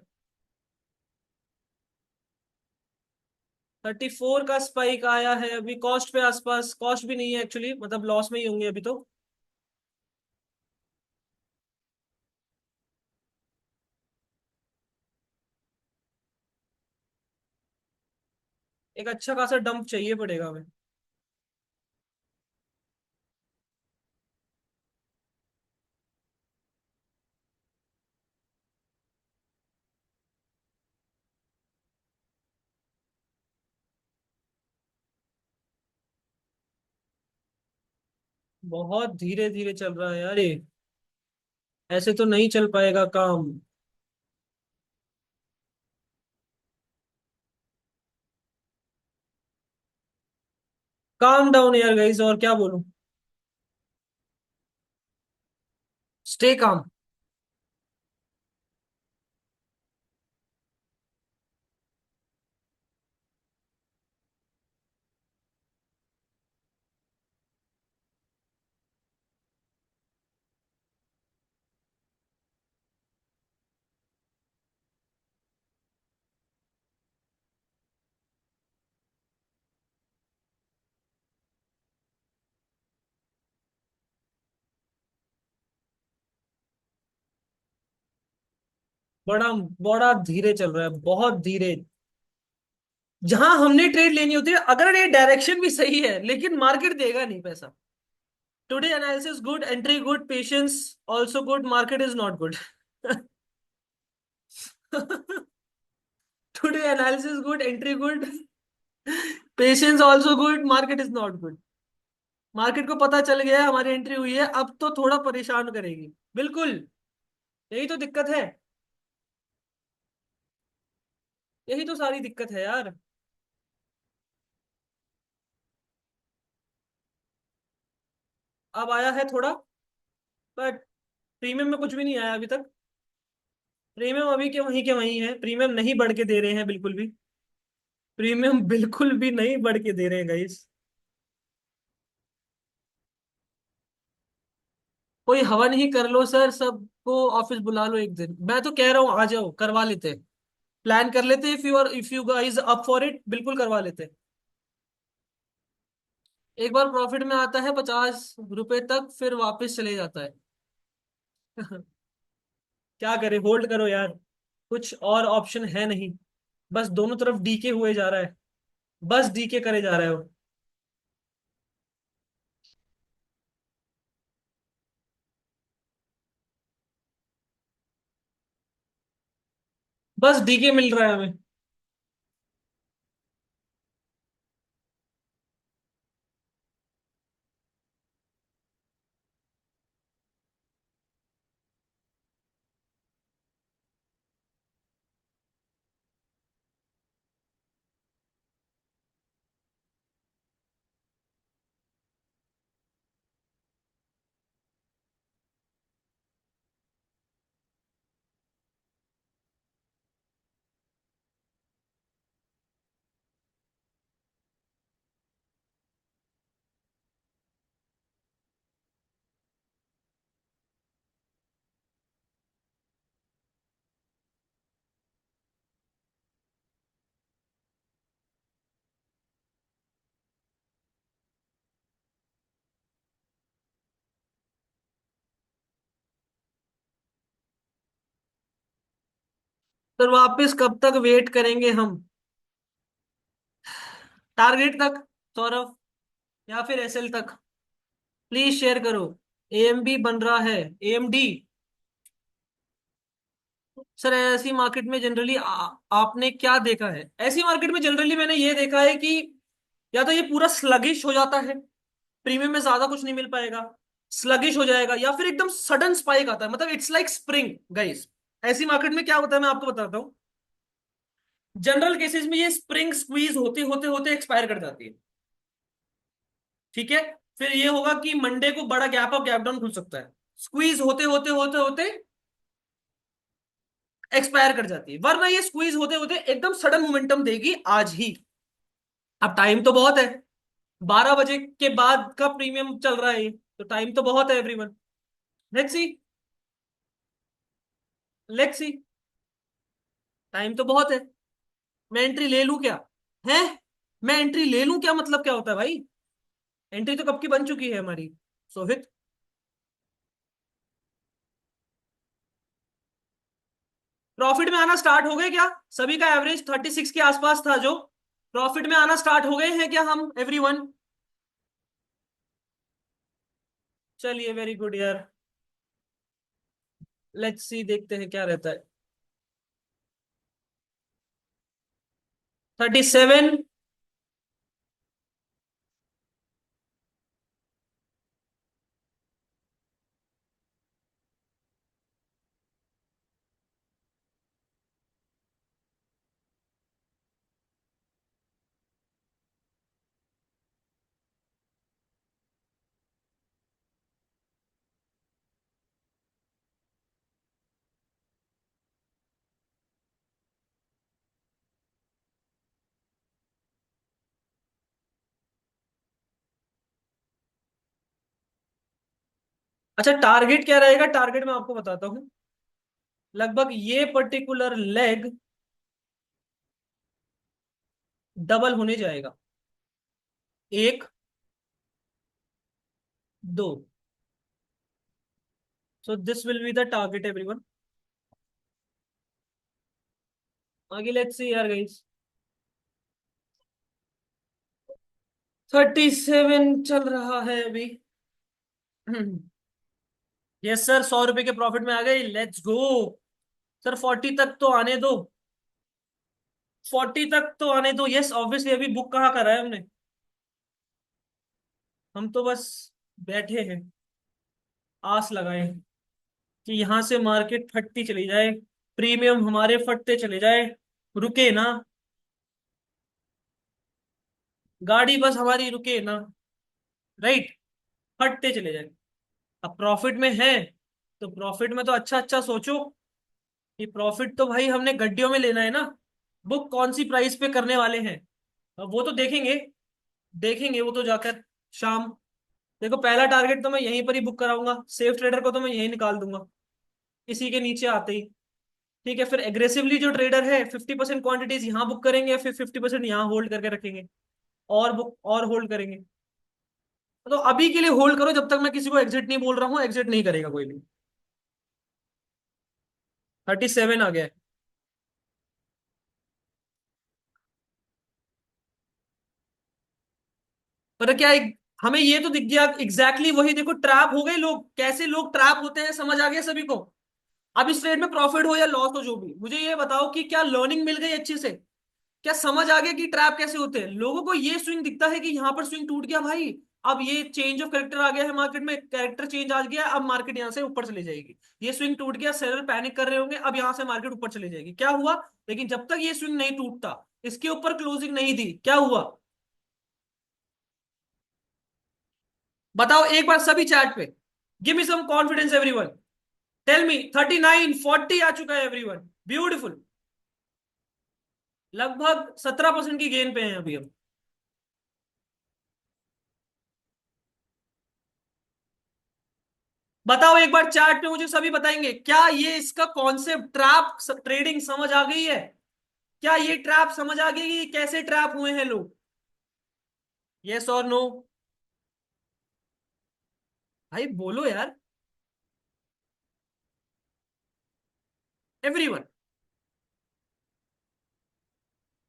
34 का स्पाइक आया है अभी, कॉस्ट पे आसपास, कॉस्ट भी नहीं है एक्चुअली, मतलब लॉस में ही होंगे अभी तो। एक अच्छा खासा डंप चाहिए पड़ेगा हमें। बहुत धीरे धीरे चल रहा है यार ये, ऐसे तो नहीं चल पाएगा काम। काम डाउन यार गाइस, और क्या बोलूं? Stay calm. बड़ा बड़ा धीरे चल रहा है, बहुत धीरे। जहां हमने ट्रेड लेनी होती है, अगर ये डायरेक्शन भी सही है, लेकिन मार्केट देगा नहीं पैसा। Today analysis good, entry good, patience also good, market is not good. Today analysis good, entry good, patience also good, market is not good. Market को पता चल गया है हमारी एंट्री हुई है, अब तो थोड़ा परेशान करेगी। बिल्कुल, यही तो दिक्कत है, यही तो सारी दिक्कत है यार। अब आया है थोड़ा, बट प्रीमियम में कुछ भी नहीं आया अभी तक। प्रीमियम अभी के वहीं है, प्रीमियम नहीं बढ़ के दे रहे हैं बिल्कुल भी, प्रीमियम बिल्कुल भी नहीं बढ़ के दे रहे हैं गाइस। कोई हवन ही कर लो सर, सबको ऑफिस बुला लो एक दिन, मैं तो कह रहा हूँ आ जाओ, करवा लेते हैं, प्लान कर लेते हैं। If you guys up for it, बिल्कुल करवा लेते हैं। एक बार प्रॉफिट में आता है 50 रुपए तक, फिर वापस चले जाता है। क्या करे, होल्ड करो यार, कुछ और ऑप्शन है नहीं। बस दोनों तरफ डीके हुए जा रहा है, बस डीके करे जा रहा है वो। बस डीके मिल रहा है हमें। तो वापस कब तक वेट करेंगे हम? टारगेट तक, सौरभ, या फिर एसएल तक? प्लीज शेयर करो। एएमबी बन रहा है, एएमडी। सर ऐसी मार्केट में जनरली आपने क्या देखा है? ऐसी मार्केट में जनरली मैंने ये देखा है कि या तो ये पूरा स्लगिश हो जाता है, प्रीमियम में ज्यादा कुछ नहीं मिल पाएगा, स्लगिश हो जाएगा, या फिर एकदम सडन स्पाइक आता है, मतलब इट्स लाइक स्प्रिंग गाइस। ऐसी मार्केट में क्या होता है मैं आपको बताता हूँ। जनरल केसेस में ये स्प्रिंग स्क्वीज होते होते होते एक्सपायर कर जाती है। ठीक है, फिर ये होगा कि मंडे को बड़ा गैप अप गैप डाउन खुल सकता है, स्क्वीज होते होते होते होते एक्सपायर कर जाती है, वरना ये स्क्वीज होते होते एकदम सडन मोमेंटम देगी आज ही। अब टाइम तो बहुत है, 12 बजे के बाद का प्रीमियम चल रहा है ये, तो टाइम तो बहुत है everyone. Let's see, let's see, time तो बहुत है। मैं एंट्री ले लूं क्या? है, मैं एंट्री ले लूं क्या, मतलब क्या होता है भाई? एंट्री तो कब की बन चुकी है हमारी, सोहित। प्रॉफिट में आना स्टार्ट हो गए क्या? सभी का एवरेज 36 के आसपास था जो, प्रॉफिट में आना स्टार्ट हो गए हैं क्या हम एवरीवन? चलिए वेरी गुड यार। लेट्स सी, देखते हैं क्या रहता है। 37। अच्छा टारगेट क्या रहेगा? टारगेट मैं आपको बताता हूं। लगभग ये पर्टिकुलर लेग डबल होने जाएगा, एक, दो। So this will be the target everyone. आगे लेट्स सी यार गाइस। 37 चल रहा है अभी। यस सर, 100 रुपए के प्रॉफिट में आ गई, लेट्स गो। सर 40 तक तो आने दो, 40 तक तो आने दो। यस ऑब्वियसली, अभी बुक कहाँ करा है हमने? हम तो बस बैठे हैं, आस लगाए कि यहां से मार्केट फटती चली जाए, प्रीमियम हमारे फटते चले जाए, रुके ना, गाड़ी बस हमारी रुके ना, राइट, फटते चले जाए। अब प्रॉफिट में है, तो प्रॉफिट में तो अच्छा अच्छा सोचो। ये प्रॉफिट तो भाई हमने गड्डियों में लेना है ना, बुक कौन सी प्राइस पे करने वाले हैं, अब वो तो देखेंगे, देखेंगे वो तो जाकर शाम। देखो पहला टारगेट तो मैं यहीं पर ही बुक कराऊंगा, सेफ ट्रेडर को तो मैं यहीं निकाल दूंगा, इसी के नीचे आते ही। ठीक है, फिर एग्रेसिवली जो ट्रेडर है 50% क्वांटिटीज यहाँ बुक करेंगे, फिर 50% यहाँ होल्ड करके रखेंगे, और बुक और होल्ड करेंगे। तो अभी के लिए होल्ड करो, जब तक मैं किसी को एग्जिट नहीं बोल रहा हूँ, एग्जिट नहीं करेगा कोई भी। 37 आ गया है। पर क्या हमें ये तो दिख गया एग्जैक्टली वही, देखो ट्रैप हो गए लोग, कैसे लोग ट्रैप होते हैं समझ आ गया सभी को। अब इस ट्रेड में प्रॉफिट हो या लॉस हो जो भी, मुझे ये बताओ कि क्या लर्निंग मिल गई अच्छे से? क्या समझ आ गया कि ट्रैप कैसे होते हैं? लोगों को ये स्विंग दिखता है कि यहाँ पर स्विंग टूट गया भाई, अब ये चेंज ऑफ कैरेक्टर आ गया है मार्केट में, कैरेक्टर चेंज आ गया, अब मार्केट यहाँ से ऊपर चली जाएगी। ये स्विंग टूट गया, सेलर पैनिक कर रहे होंगे, अब यहाँ से मार्केट ऊपर चली जाएगी, क्या हुआ? लेकिन जब तक ये स्विंग नहीं टूटता, इसके ऊपर क्लोजिंग नहीं दी, क्या हुआ? बताओ एक बार सभी चैट पे। Give me some confidence everyone. Tell me 39 40 आ चुका है एवरीवन। ब्यूटीफुल। लगभग 17% की गेन पे हैं अभी हम। बताओ एक बार चार्ट पे, मुझे सभी बताएंगे क्या ये इसका कॉन्सेप्ट ट्रैप ट्रेडिंग समझ आ गई है? क्या ये ट्रैप समझ आ गई कि कैसे ट्रैप हुए हैं लोग? यस और नो? भाई बोलो यार। एवरीवन।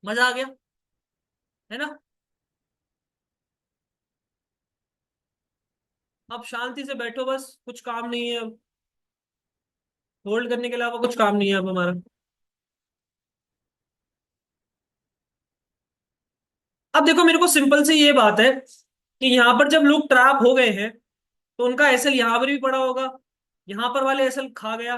मजा आ गया, है ना? अब शांति से बैठो, बस कुछ काम नहीं है अब। होल्ड करने के अलावा कुछ काम नहीं है अब हमारा। अब देखो मेरे को सिंपल सी ये बात है कि यहां पर जब लोग ट्रैप हो गए हैं, तो उनका एसएल यहां पर भी पड़ा होगा। यहां पर वाले एसएल खा गया,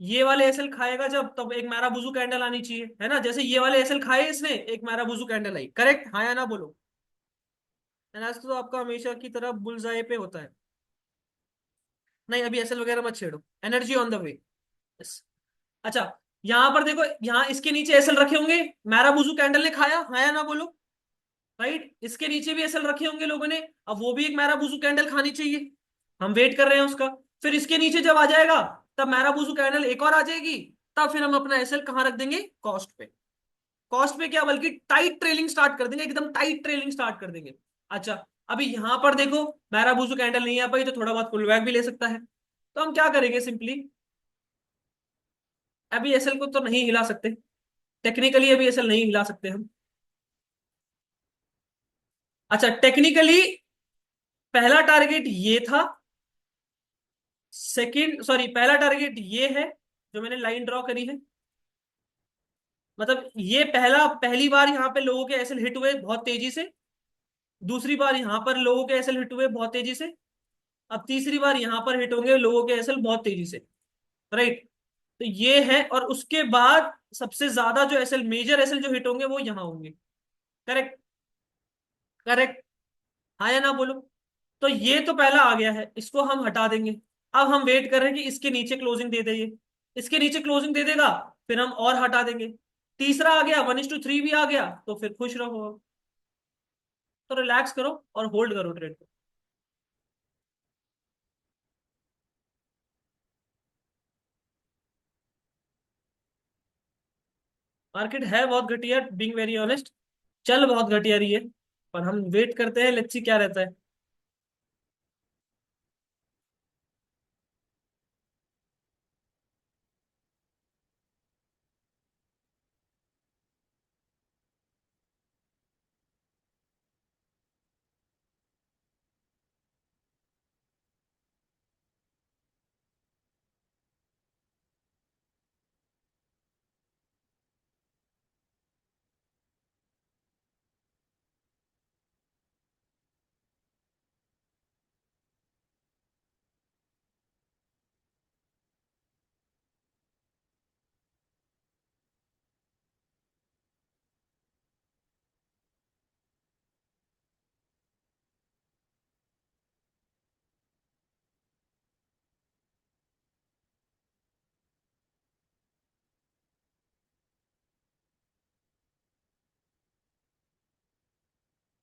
ये वाले एसएल खाएगा जब, तब एक मैरा बुजू कैंडल आनी चाहिए, है ना? जैसे ये वाले एसएल खाए इसने, एक मैरा बुजू कैंडल आई, करेक्ट? हाँ या ना बोलो। एनालिसिस तो आपका हमेशा की तरह बुलजाई पे होता है। नहीं अभी एसएल वगैरह मत छेड़ो, energy on the way. Yes. अच्छा, यहां पर देखो, यहाँ इसके नीचे एसएल रखे होंगे, मैरा बुजू कैंडल ने खाया, हाँ या ना बोलो। राइट, इसके नीचे भी एसएल रखे होंगे लोगों ने, अब वो भी एक मैरा बुजू कैंडल खानी चाहिए। हम वेट कर रहे हैं उसका। फिर इसके नीचे जब आ जाएगा, तब मैरा बुजू कैंडल एक और आ जाएगी। तब फिर हम अपना एसएल कहाँ रख देंगे? कॉस्ट पे। कॉस्ट पे क्या, बल्कि टाइट ट्रेलिंग स्टार्ट कर देंगे, एकदम टाइट ट्रेलिंग स्टार्ट कर देंगे। अच्छा, अभी यहां पर देखो, मैरा बुजू कैंडल नहीं आ पाई, तो थोड़ा बहुत पुल बैक भी ले सकता है। तो हम क्या करेंगे सिंपली, अभी एसएल को तो नहीं हिला सकते, टेक्निकली अभी एसएल नहीं हिला सकते हम। अच्छा, टेक्निकली पहला टारगेट ये था, सेकंड सॉरी पहला टारगेट ये है जो मैंने लाइन ड्रॉ करी है। मतलब ये पहली बार यहाँ पे लोगों के एसएल हिट हुए बहुत तेजी से, दूसरी बार यहाँ पर लोगों के एसएल हिट हुए बहुत तेजी से, अब तीसरी बार यहाँ पर हिट होंगे लोगों के एसएल बहुत तेजी से। राइट, तो ये है, और उसके बाद सबसे ज्यादा जो एसएल, मेजर एसएल जो हिट होंगे वो यहाँ होंगे। करेक्ट? करेक्ट? हाँ या ना बोलो। तो ये तो पहला आ गया है, इसको हम हटा देंगे। अब हम वेट कर रहे हैं कि इसके नीचे क्लोजिंग दे दे ये। इसके नीचे क्लोजिंग दे देगा, फिर हम और हटा देंगे। तीसरा आ गया, 1:3 भी आ गया, तो फिर खुश रहो अब। तो रिलैक्स करो और होल्ड करो ट्रेड को। मार्केट है बहुत घटिया, बीइंग वेरी ऑनेस्ट, चल बहुत घटिया रही है। पर हम वेट करते हैं, लेट्स सी क्या रहता है।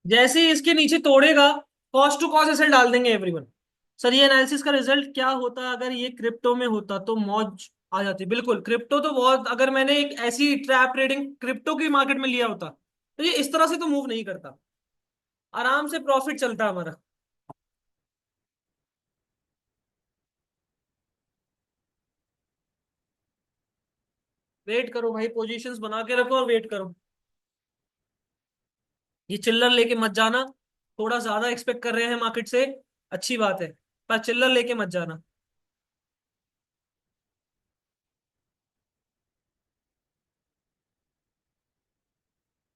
जैसे ही इसके नीचे तोड़ेगा, कॉस्ट टू कॉस्ट एसेट डाल देंगे एवरीवन। सर ये एनालिसिस का रिजल्ट क्या होता अगर ये क्रिप्टो में होता? तो मौज आ जाती, बिल्कुल। क्रिप्टो तो बहुत, अगर मैंने एक ऐसी ट्रैप ट्रेडिंग क्रिप्टो की मार्केट में लिया होता, तो ये इस तरह से तो मूव नहीं करता, आराम से प्रॉफिट चलता हमारा। वेट करो भाई, पोजीशंस बना के रखो और वेट करो। ये चिल्लर लेके मत जाना। थोड़ा ज्यादा एक्सपेक्ट कर रहे हैं मार्केट से, अच्छी बात है, पर चिल्लर लेके मत जाना।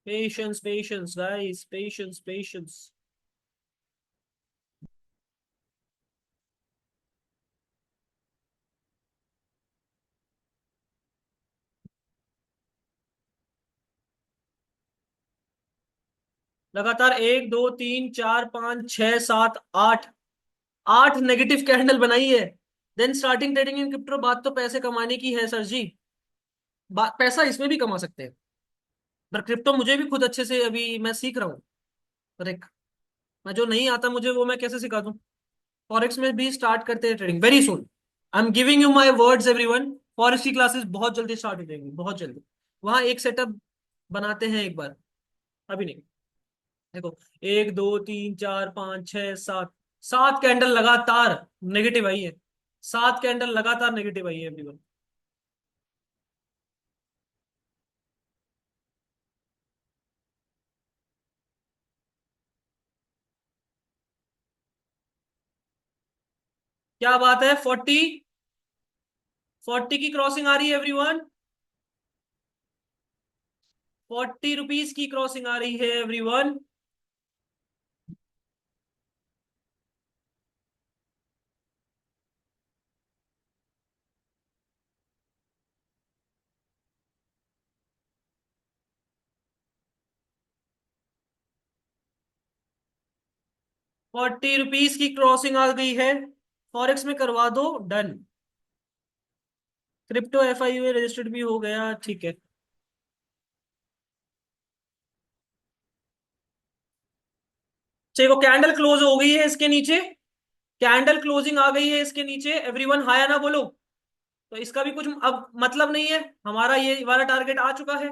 Patience patience guys, patience patience. लगातार 1 2 3 4 5 6 7 8, 8 नेगेटिव कैंडल बनाई है। Then starting trading in crypto, बात तो पैसे कमाने की है सर जी। पैसा इसमें भी कमा सकते हैं, पर क्रिप्टो मुझे भी खुद अच्छे से अभी मैं सीख रहा हूँ। रिक, मैं जो नहीं आता मुझे वो मैं कैसे सिखा दूं। फॉरेक्स में भी स्टार्ट करते हैं trading very soon. I am giving you my words everyone. Forex की क्लासेस बहुत जल्दी स्टार्ट हो जाएंगी, बहुत जल्दी। वहां एक सेटअप बनाते हैं एक बार, अभी नहीं। देखो, 1 2 3 4 5 6 7, 7 कैंडल लगातार नेगेटिव आई है। 7 कैंडल लगातार नेगेटिव आई है एवरीवन। क्या बात है, 40 की क्रॉसिंग आ रही है एवरीवन। 40 रुपीज की क्रॉसिंग आ रही है एवरीवन। 40 रुपीज की क्रॉसिंग आ गई है। फॉरेक्स में करवा दो डन। क्रिप्टो FIU रजिस्टर्ड भी हो गया, ठीक है। चलो, कैंडल क्लोज हो गई है इसके नीचे। कैंडल क्लोजिंग आ गई है इसके नीचे एवरीवन, हाया ना बोलो। तो इसका भी कुछ अब मतलब नहीं है, हमारा ये वाला टारगेट आ चुका है।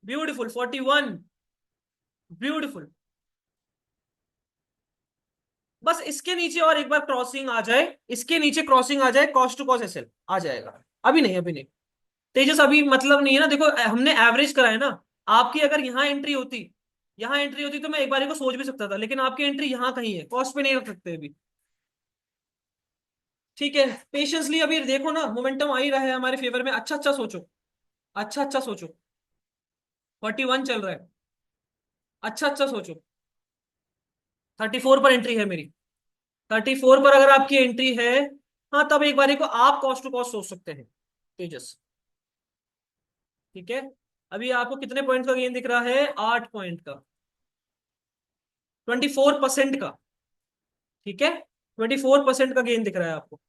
ब्यूटीफुल, 41। ब्यूटीफुल। बस इसके नीचे और एक बार क्रॉसिंग आ जाए, इसके नीचे क्रॉसिंग आ जाए, कॉस्ट टू कॉस्ट एसएल आ जाएगा। अभी नहीं, अभी नहीं। तेजस अभी मतलब नहीं है ना, देखो हमने एवरेज करा है ना। आपकी अगर यहाँ एंट्री होती तो मैं एक बार को सोच भी सकता था, लेकिन आपकी एंट्री यहाँ कहीं है, कॉस्ट पे नहीं रख सकते अभी। ठीक है, पेशेंसली अभी देखो ना, मोमेंटम आ ही रहा है हमारे फेवर में। अच्छा अच्छा सोचो, अच्छा अच्छा सोचो। 41 चल रहा है, अच्छा अच्छा सोचो। 34 पर एंट्री है मेरी। 34 पर अगर आपकी एंट्री है, हाँ, तब एक बार को आप कॉस्ट टू कॉस्ट सोच सकते हैं तेजस। ठीक है, अभी आपको कितने पॉइंट का गेन दिख रहा है? 8 पॉइंट का, 24% का। ठीक है, 24% का गेन दिख रहा है आपको।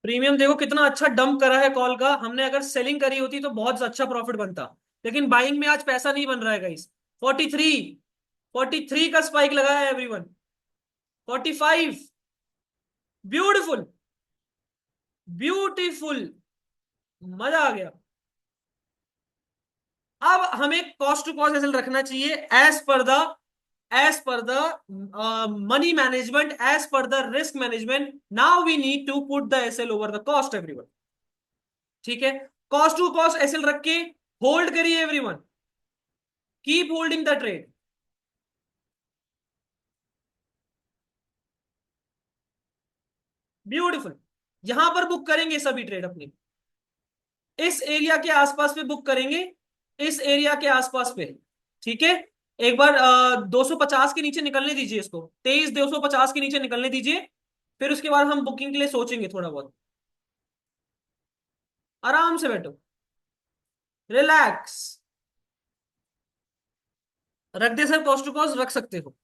प्रीमियम देखो कितना अच्छा डंप करा है कॉल का। हमने अगर सेलिंग करी होती तो बहुत अच्छा प्रॉफिट बनता, लेकिन बाइंग में आज पैसा नहीं बन रहा है गाइस। 43, 43 का स्पाइक लगाया है एवरीवन। 45। Beautiful, beautiful. मजा आ गया। अब हमें कॉस्ट टू कॉस्ट एसएल रखना चाहिए, as per the money management, as per the risk management. Now we need to put the SL over the cost everyone. ठीक है, कॉस्ट टू कॉस्ट एसएल रख के होल्ड करिए everyone. Keep holding the trade. Beautiful. यहां पर book करेंगे सभी trade अपनी, इस एरिया के आसपास पे बुक करेंगे, इस एरिया के आसपास पे। ठीक है, एक बार 250 के नीचे निकलने दीजिए इसको, 23 250 के नीचे निकलने दीजिए। फिर उसके बाद हम बुकिंग के लिए सोचेंगे थोड़ा बहुत। आराम से बैठो, रिलैक्स। रख दे सर, कॉस्ट टू कॉस्ट रख सकते हो।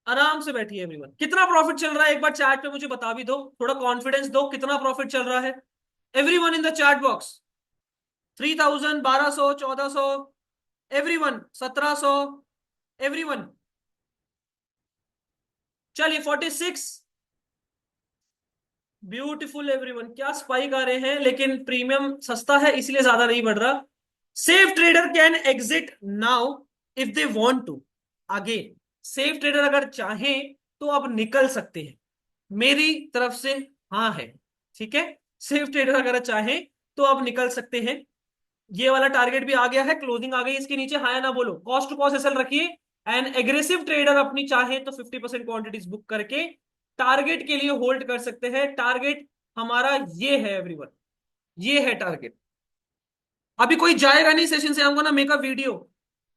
आराम से बैठिए एवरीवन। कितना प्रॉफिट चल रहा है एक बार चैट पे मुझे बता भी दो, थोड़ा कॉन्फिडेंस दो, कितना प्रॉफिट चल रहा है everyone in the chat box. 3000, 1200, 1400, everyone 1700, everyone. चलिए 46। ब्यूटीफुल एवरीवन, क्या स्पाइक आ रहे हैं, लेकिन प्रीमियम सस्ता है इसलिए ज्यादा नहीं बढ़ रहा। Safe trader can exit now if they want to. Again, safe trader अगर चाहें तो अब निकल सकते हैं, मेरी तरफ से हाँ है। ठीक है, सेफ ट्रेडर अगर चाहें तो अब निकल सकते हैं। ये वाला टारगेट भी आ गया है, क्लोजिंग आ गई इसके नीचे, हाँ या ना बोलो। कॉस्ट टू कॉस्ट एसएल रखिए। एंड एग्रेसिव ट्रेडर अपनी चाहे तो 50% क्वांटिटीज बुक करके टारगेट के लिए होल्ड कर सकते हैं। टारगेट हमारा ये है एवरीवन, ये है टारगेट। अभी कोई जाएगा नहीं सेशन से, हमको ना मेक अ वीडियो।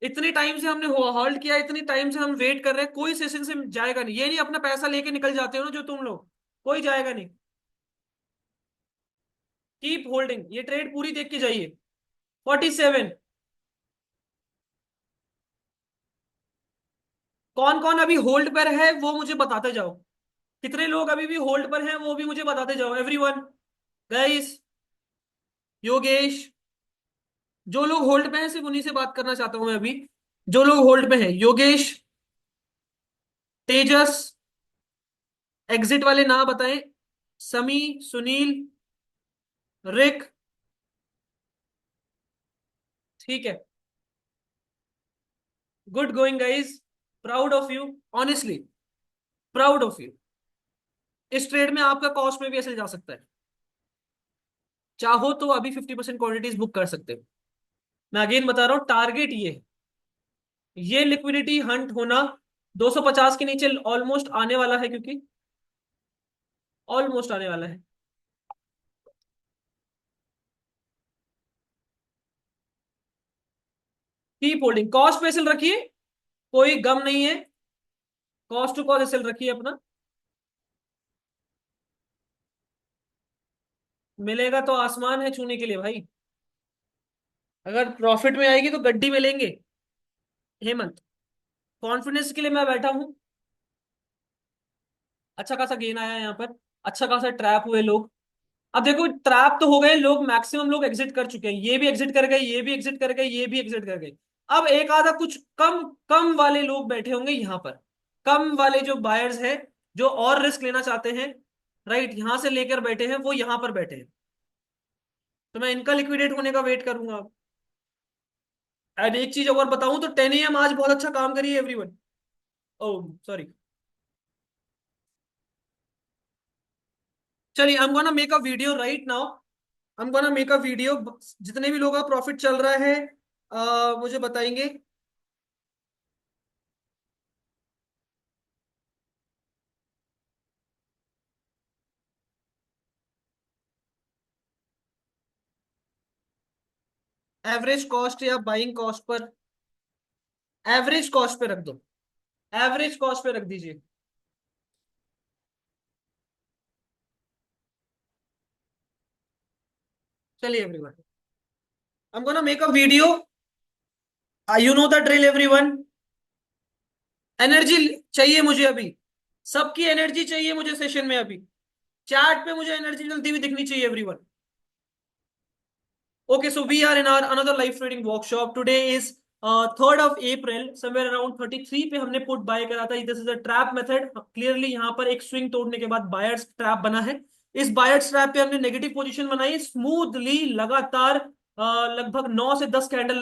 इतने टाइम से हमने होल्ड किया, इतनी टाइम से हम वेट कर रहे हैं, कोई सेशन से जाएगा नहीं। ये नहीं अपना पैसा लेके निकल जाते हो ना जो तुम लोग, कोई जाएगा नहीं। कीप होल्डिंग, ये ट्रेड पूरी देख के जाइए। 47। कौन कौन अभी होल्ड पर है वो मुझे बताते जाओ। कितने लोग अभी भी होल्ड पर हैं वो भी मुझे बताते जाओ एवरीवन। गाइस, योगेश, जो लोग होल्ड पे हैं सिर्फ उन्हीं से बात करना चाहता हूं मैं अभी। जो लोग होल्ड पे हैं, योगेश, तेजस, एग्जिट वाले ना बताएं, समी, सुनील, रिक। ठीक है, good going guys, proud of you, honestly proud of you. इस ट्रेड में आपका कॉस्ट में भी ऐसे जा सकता है, चाहो तो अभी 50% क्वांटिटीज बुक कर सकते हो। मैं अगेन बता रहा हूं, टारगेट ये है। ये लिक्विडिटी हंट होना 250 के नीचे ऑलमोस्ट आने वाला है, क्योंकि ऑलमोस्ट आने वाला है। कीप होल्डिंग, कॉस्ट पे एसएल रखिए, कोई गम नहीं है। कॉस्ट टू कॉस्ट एसएल रखिए अपना, मिलेगा तो आसमान है छूने के लिए भाई। अगर प्रॉफिट में आएगी तो गड्डी में लेंगे। हेमंत, कॉन्फिडेंस के लिए मैं बैठा हूं। अच्छा खासा गेन आया है यहाँ पर, अच्छा खासा ट्रैप हुए लोग। अब देखो, ट्रैप तो हो गए लोग, मैक्सिमम लोग एग्जिट कर चुके हैं। ये भी एग्जिट कर गए, ये भी एग्जिट कर गए, ये भी एग्जिट कर गए। अब एक आधा कुछ कम कम वाले लोग बैठे होंगे यहाँ पर, कम वाले जो बायर्स हैं, जो और रिस्क लेना चाहते हैं, राइट, यहां से लेकर बैठे हैं, वो यहां पर बैठे हैं। तो मैं इनका लिक्विडेट होने का वेट करूंगा अब। एंड एक चीज और बताऊं तो 10 AM आज बहुत अच्छा काम करी है एवरीवन। Oh sorry. चलिए, I am gonna make a video right now. I am gonna make a video. जितने भी लोग का प्रॉफिट चल रहा है मुझे बताएंगे। एवरेज कॉस्ट या buying cost per, average cost पे रख दो, एवरेज कॉस्ट पे रख दीजिए। चलिए everyone, I am gonna make a video. You know the drill everyone. Energy चाहिए मुझे अभी, सबकी एनर्जी चाहिए मुझे सेशन में अभी। चैट पे मुझे एनर्जी जलती हुई दिखनी चाहिए everyone. Okay, so we are in our another live trading workshop. Today is 3rd of April, somewhere around 33 पे हमने पुट बाय करा था। This is a trap method. Clearly यहाँ पर एक स्विंग तोड़ने के बाद बायर्स ट्रैप बना है। इस बायर्स ट्रैप पे हमने नेगेटिव पोजीशन बनाई, स्मूथली लगातार लगभग 9 से 10 कैंडल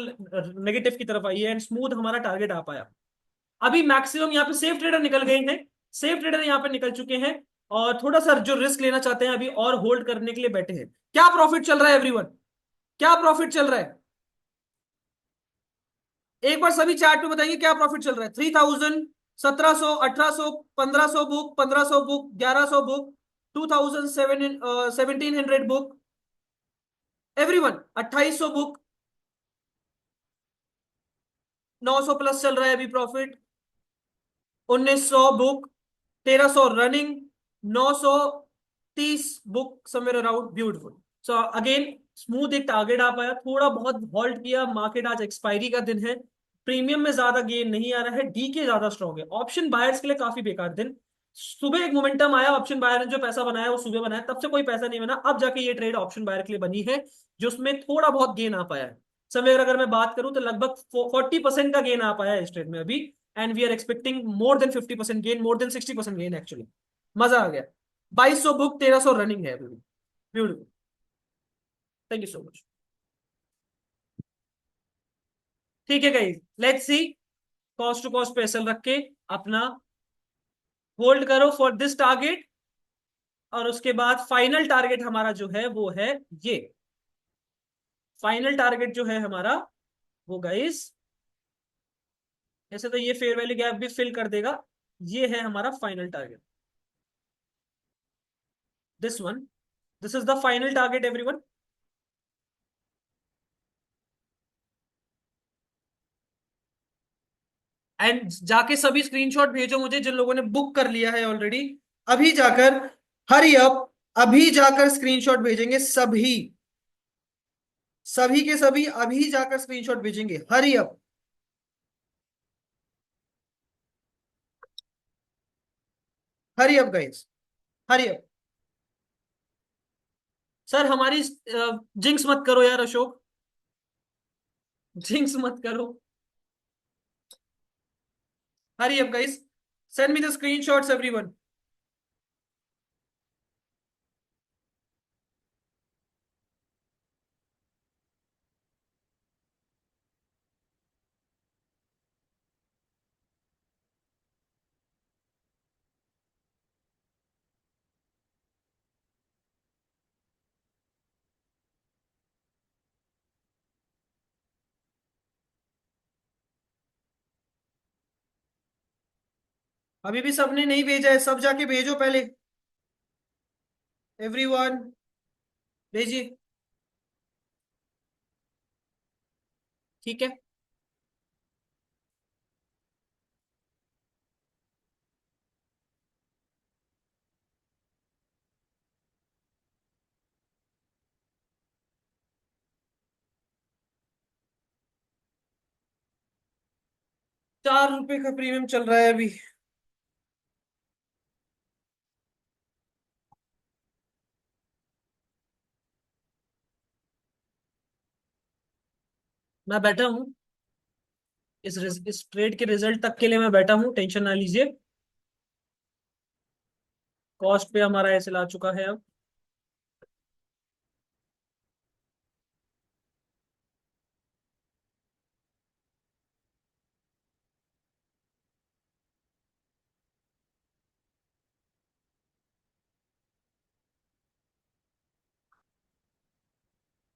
नेगेटिव की तरफ आई है, एंड स्मूथ हमारा टारगेट आ पाया। अभी मैक्सिमम यहाँ पे सेफ ट्रेडर निकल गए हैं, सेफ ट्रेडर यहाँ पे निकल चुके हैं, और थोड़ा सा जो रिस्क लेना चाहते हैं अभी और होल्ड करने के लिए बैठे हैं। क्या प्रॉफिट चल रहा है एवरीवन, क्या प्रॉफिट चल रहा है? एक बार सभी चैट पे बताइए क्या प्रॉफिट चल रहा है। 3000, 1700, 1800, 1500 book, 1500 book, 1100 book, 2007, 1700 book, everyone 2800 book, 900 plus चल रहा है अभी profit, 1900 book, 1300 running, 930 book somewhere around. Beautiful. So again, smooth एक टारगेट आ पाया, थोड़ा बहुत हॉल्ट किया मार्केट। आज एक्सपायरी का दिन है, प्रीमियम में ज्यादा गेन नहीं आ रहा है, डी के ज्यादा स्ट्रॉन्ग है। ऑप्शन बायर्स के लिए काफी बेकार दिन। सुबह एक मोमेंटम आया, ऑप्शन बायर ने जो पैसा बनाया वो सुबह बनाया, तब से कोई पैसा नहीं बना। अब जाके ये ट्रेड ऑप्शन बायर के लिए बनी है, जिसमें थोड़ा बहुत गेन आ पाया है। समवेयर अगर मैं बात करूं तो लगभग 40% का गेन आ पाया है इस ट्रेड में अभी। And we are expecting more than 50% gain, more than 60% gain actually. मजा आ गया। 2200 बुक, 1300 रनिंग है। Beautiful. Thank you so much. ठीक है guys, let's see. Cost to cost पे एसएल रख के अपना होल्ड करो फॉर दिस टारगेट। और उसके बाद फाइनल टारगेट हमारा जो है वो है ये। फाइनल टारगेट जो है हमारा वो गाइस, ऐसे तो ये फेयर वैल्यू गैप भी फिल कर देगा। ये है हमारा final target, this one. This is the final target everyone. And जाके सभी स्क्रीनशॉट भेजो मुझे जिन लोगों ने बुक कर लिया है ऑलरेडी। अभी जाकर, हरी अप, अभी जाकर स्क्रीनशॉट भेजेंगे सभी। सभी के सभी अभी जाकर स्क्रीनशॉट भेजेंगे, hurry up. Hurry up guys, hurry up. Sir हमारी जिंक्स मत करो यार अशोक, जिंक्स मत करो। Hurry up guys, send me the screenshots everyone. अभी भी सबने नहीं भेजा है, सब जाके भेजो पहले। एवरीवन भेजिए। ठीक है। 4 रुपए का प्रीमियम चल रहा है अभी। मैं बैठा हूँ, इस ट्रेड के रिजल्ट तक के लिए मैं बैठा हूँ, टेंशन ना लीजिए। कॉस्ट पे हमारा ऐसे ला चुका है अब।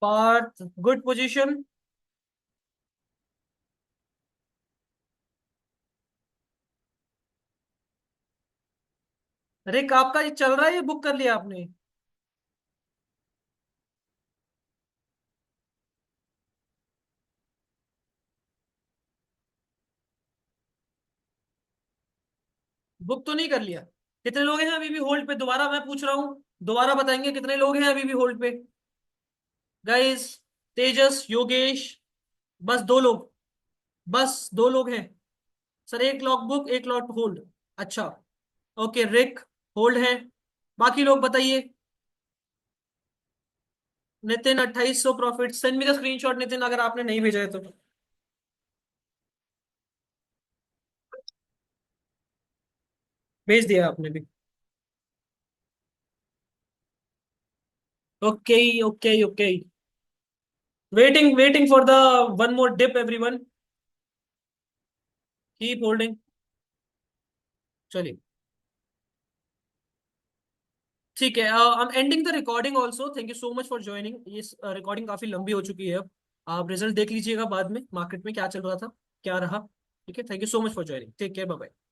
Partha, good position. रिक आपका ये चल रहा है, ये बुक कर लिया आपने? बुक तो नहीं कर लिया? कितने लोग हैं अभी भी होल्ड पे, दोबारा मैं पूछ रहा हूँ, दोबारा बताएंगे कितने लोग हैं अभी भी होल्ड पे? गाइस, तेजस, योगेश, बस 2 लोग, बस 2 लोग हैं। सर एक लॉक बुक, एक लॉट होल्ड। अच्छा, ओके रिक होल्ड है। बाकी लोग बताइए। Nitin 2800 profit, send me the screenshot Nitin, अगर आपने नहीं भेजा है तो। भेज दिया आपने भी? Okay okay okay. Waiting waiting for the one more dip everyone. Keep holding. चलिए, ठीक है। I am ending the recording also, thank you so much for joining. ये रिकॉर्डिंग काफी लंबी हो चुकी है अब। आप रिजल्ट देख लीजिएगा बाद में, मार्केट में क्या चल रहा था, क्या रहा। ठीक है, thank you so much for joining, take care, bye bye.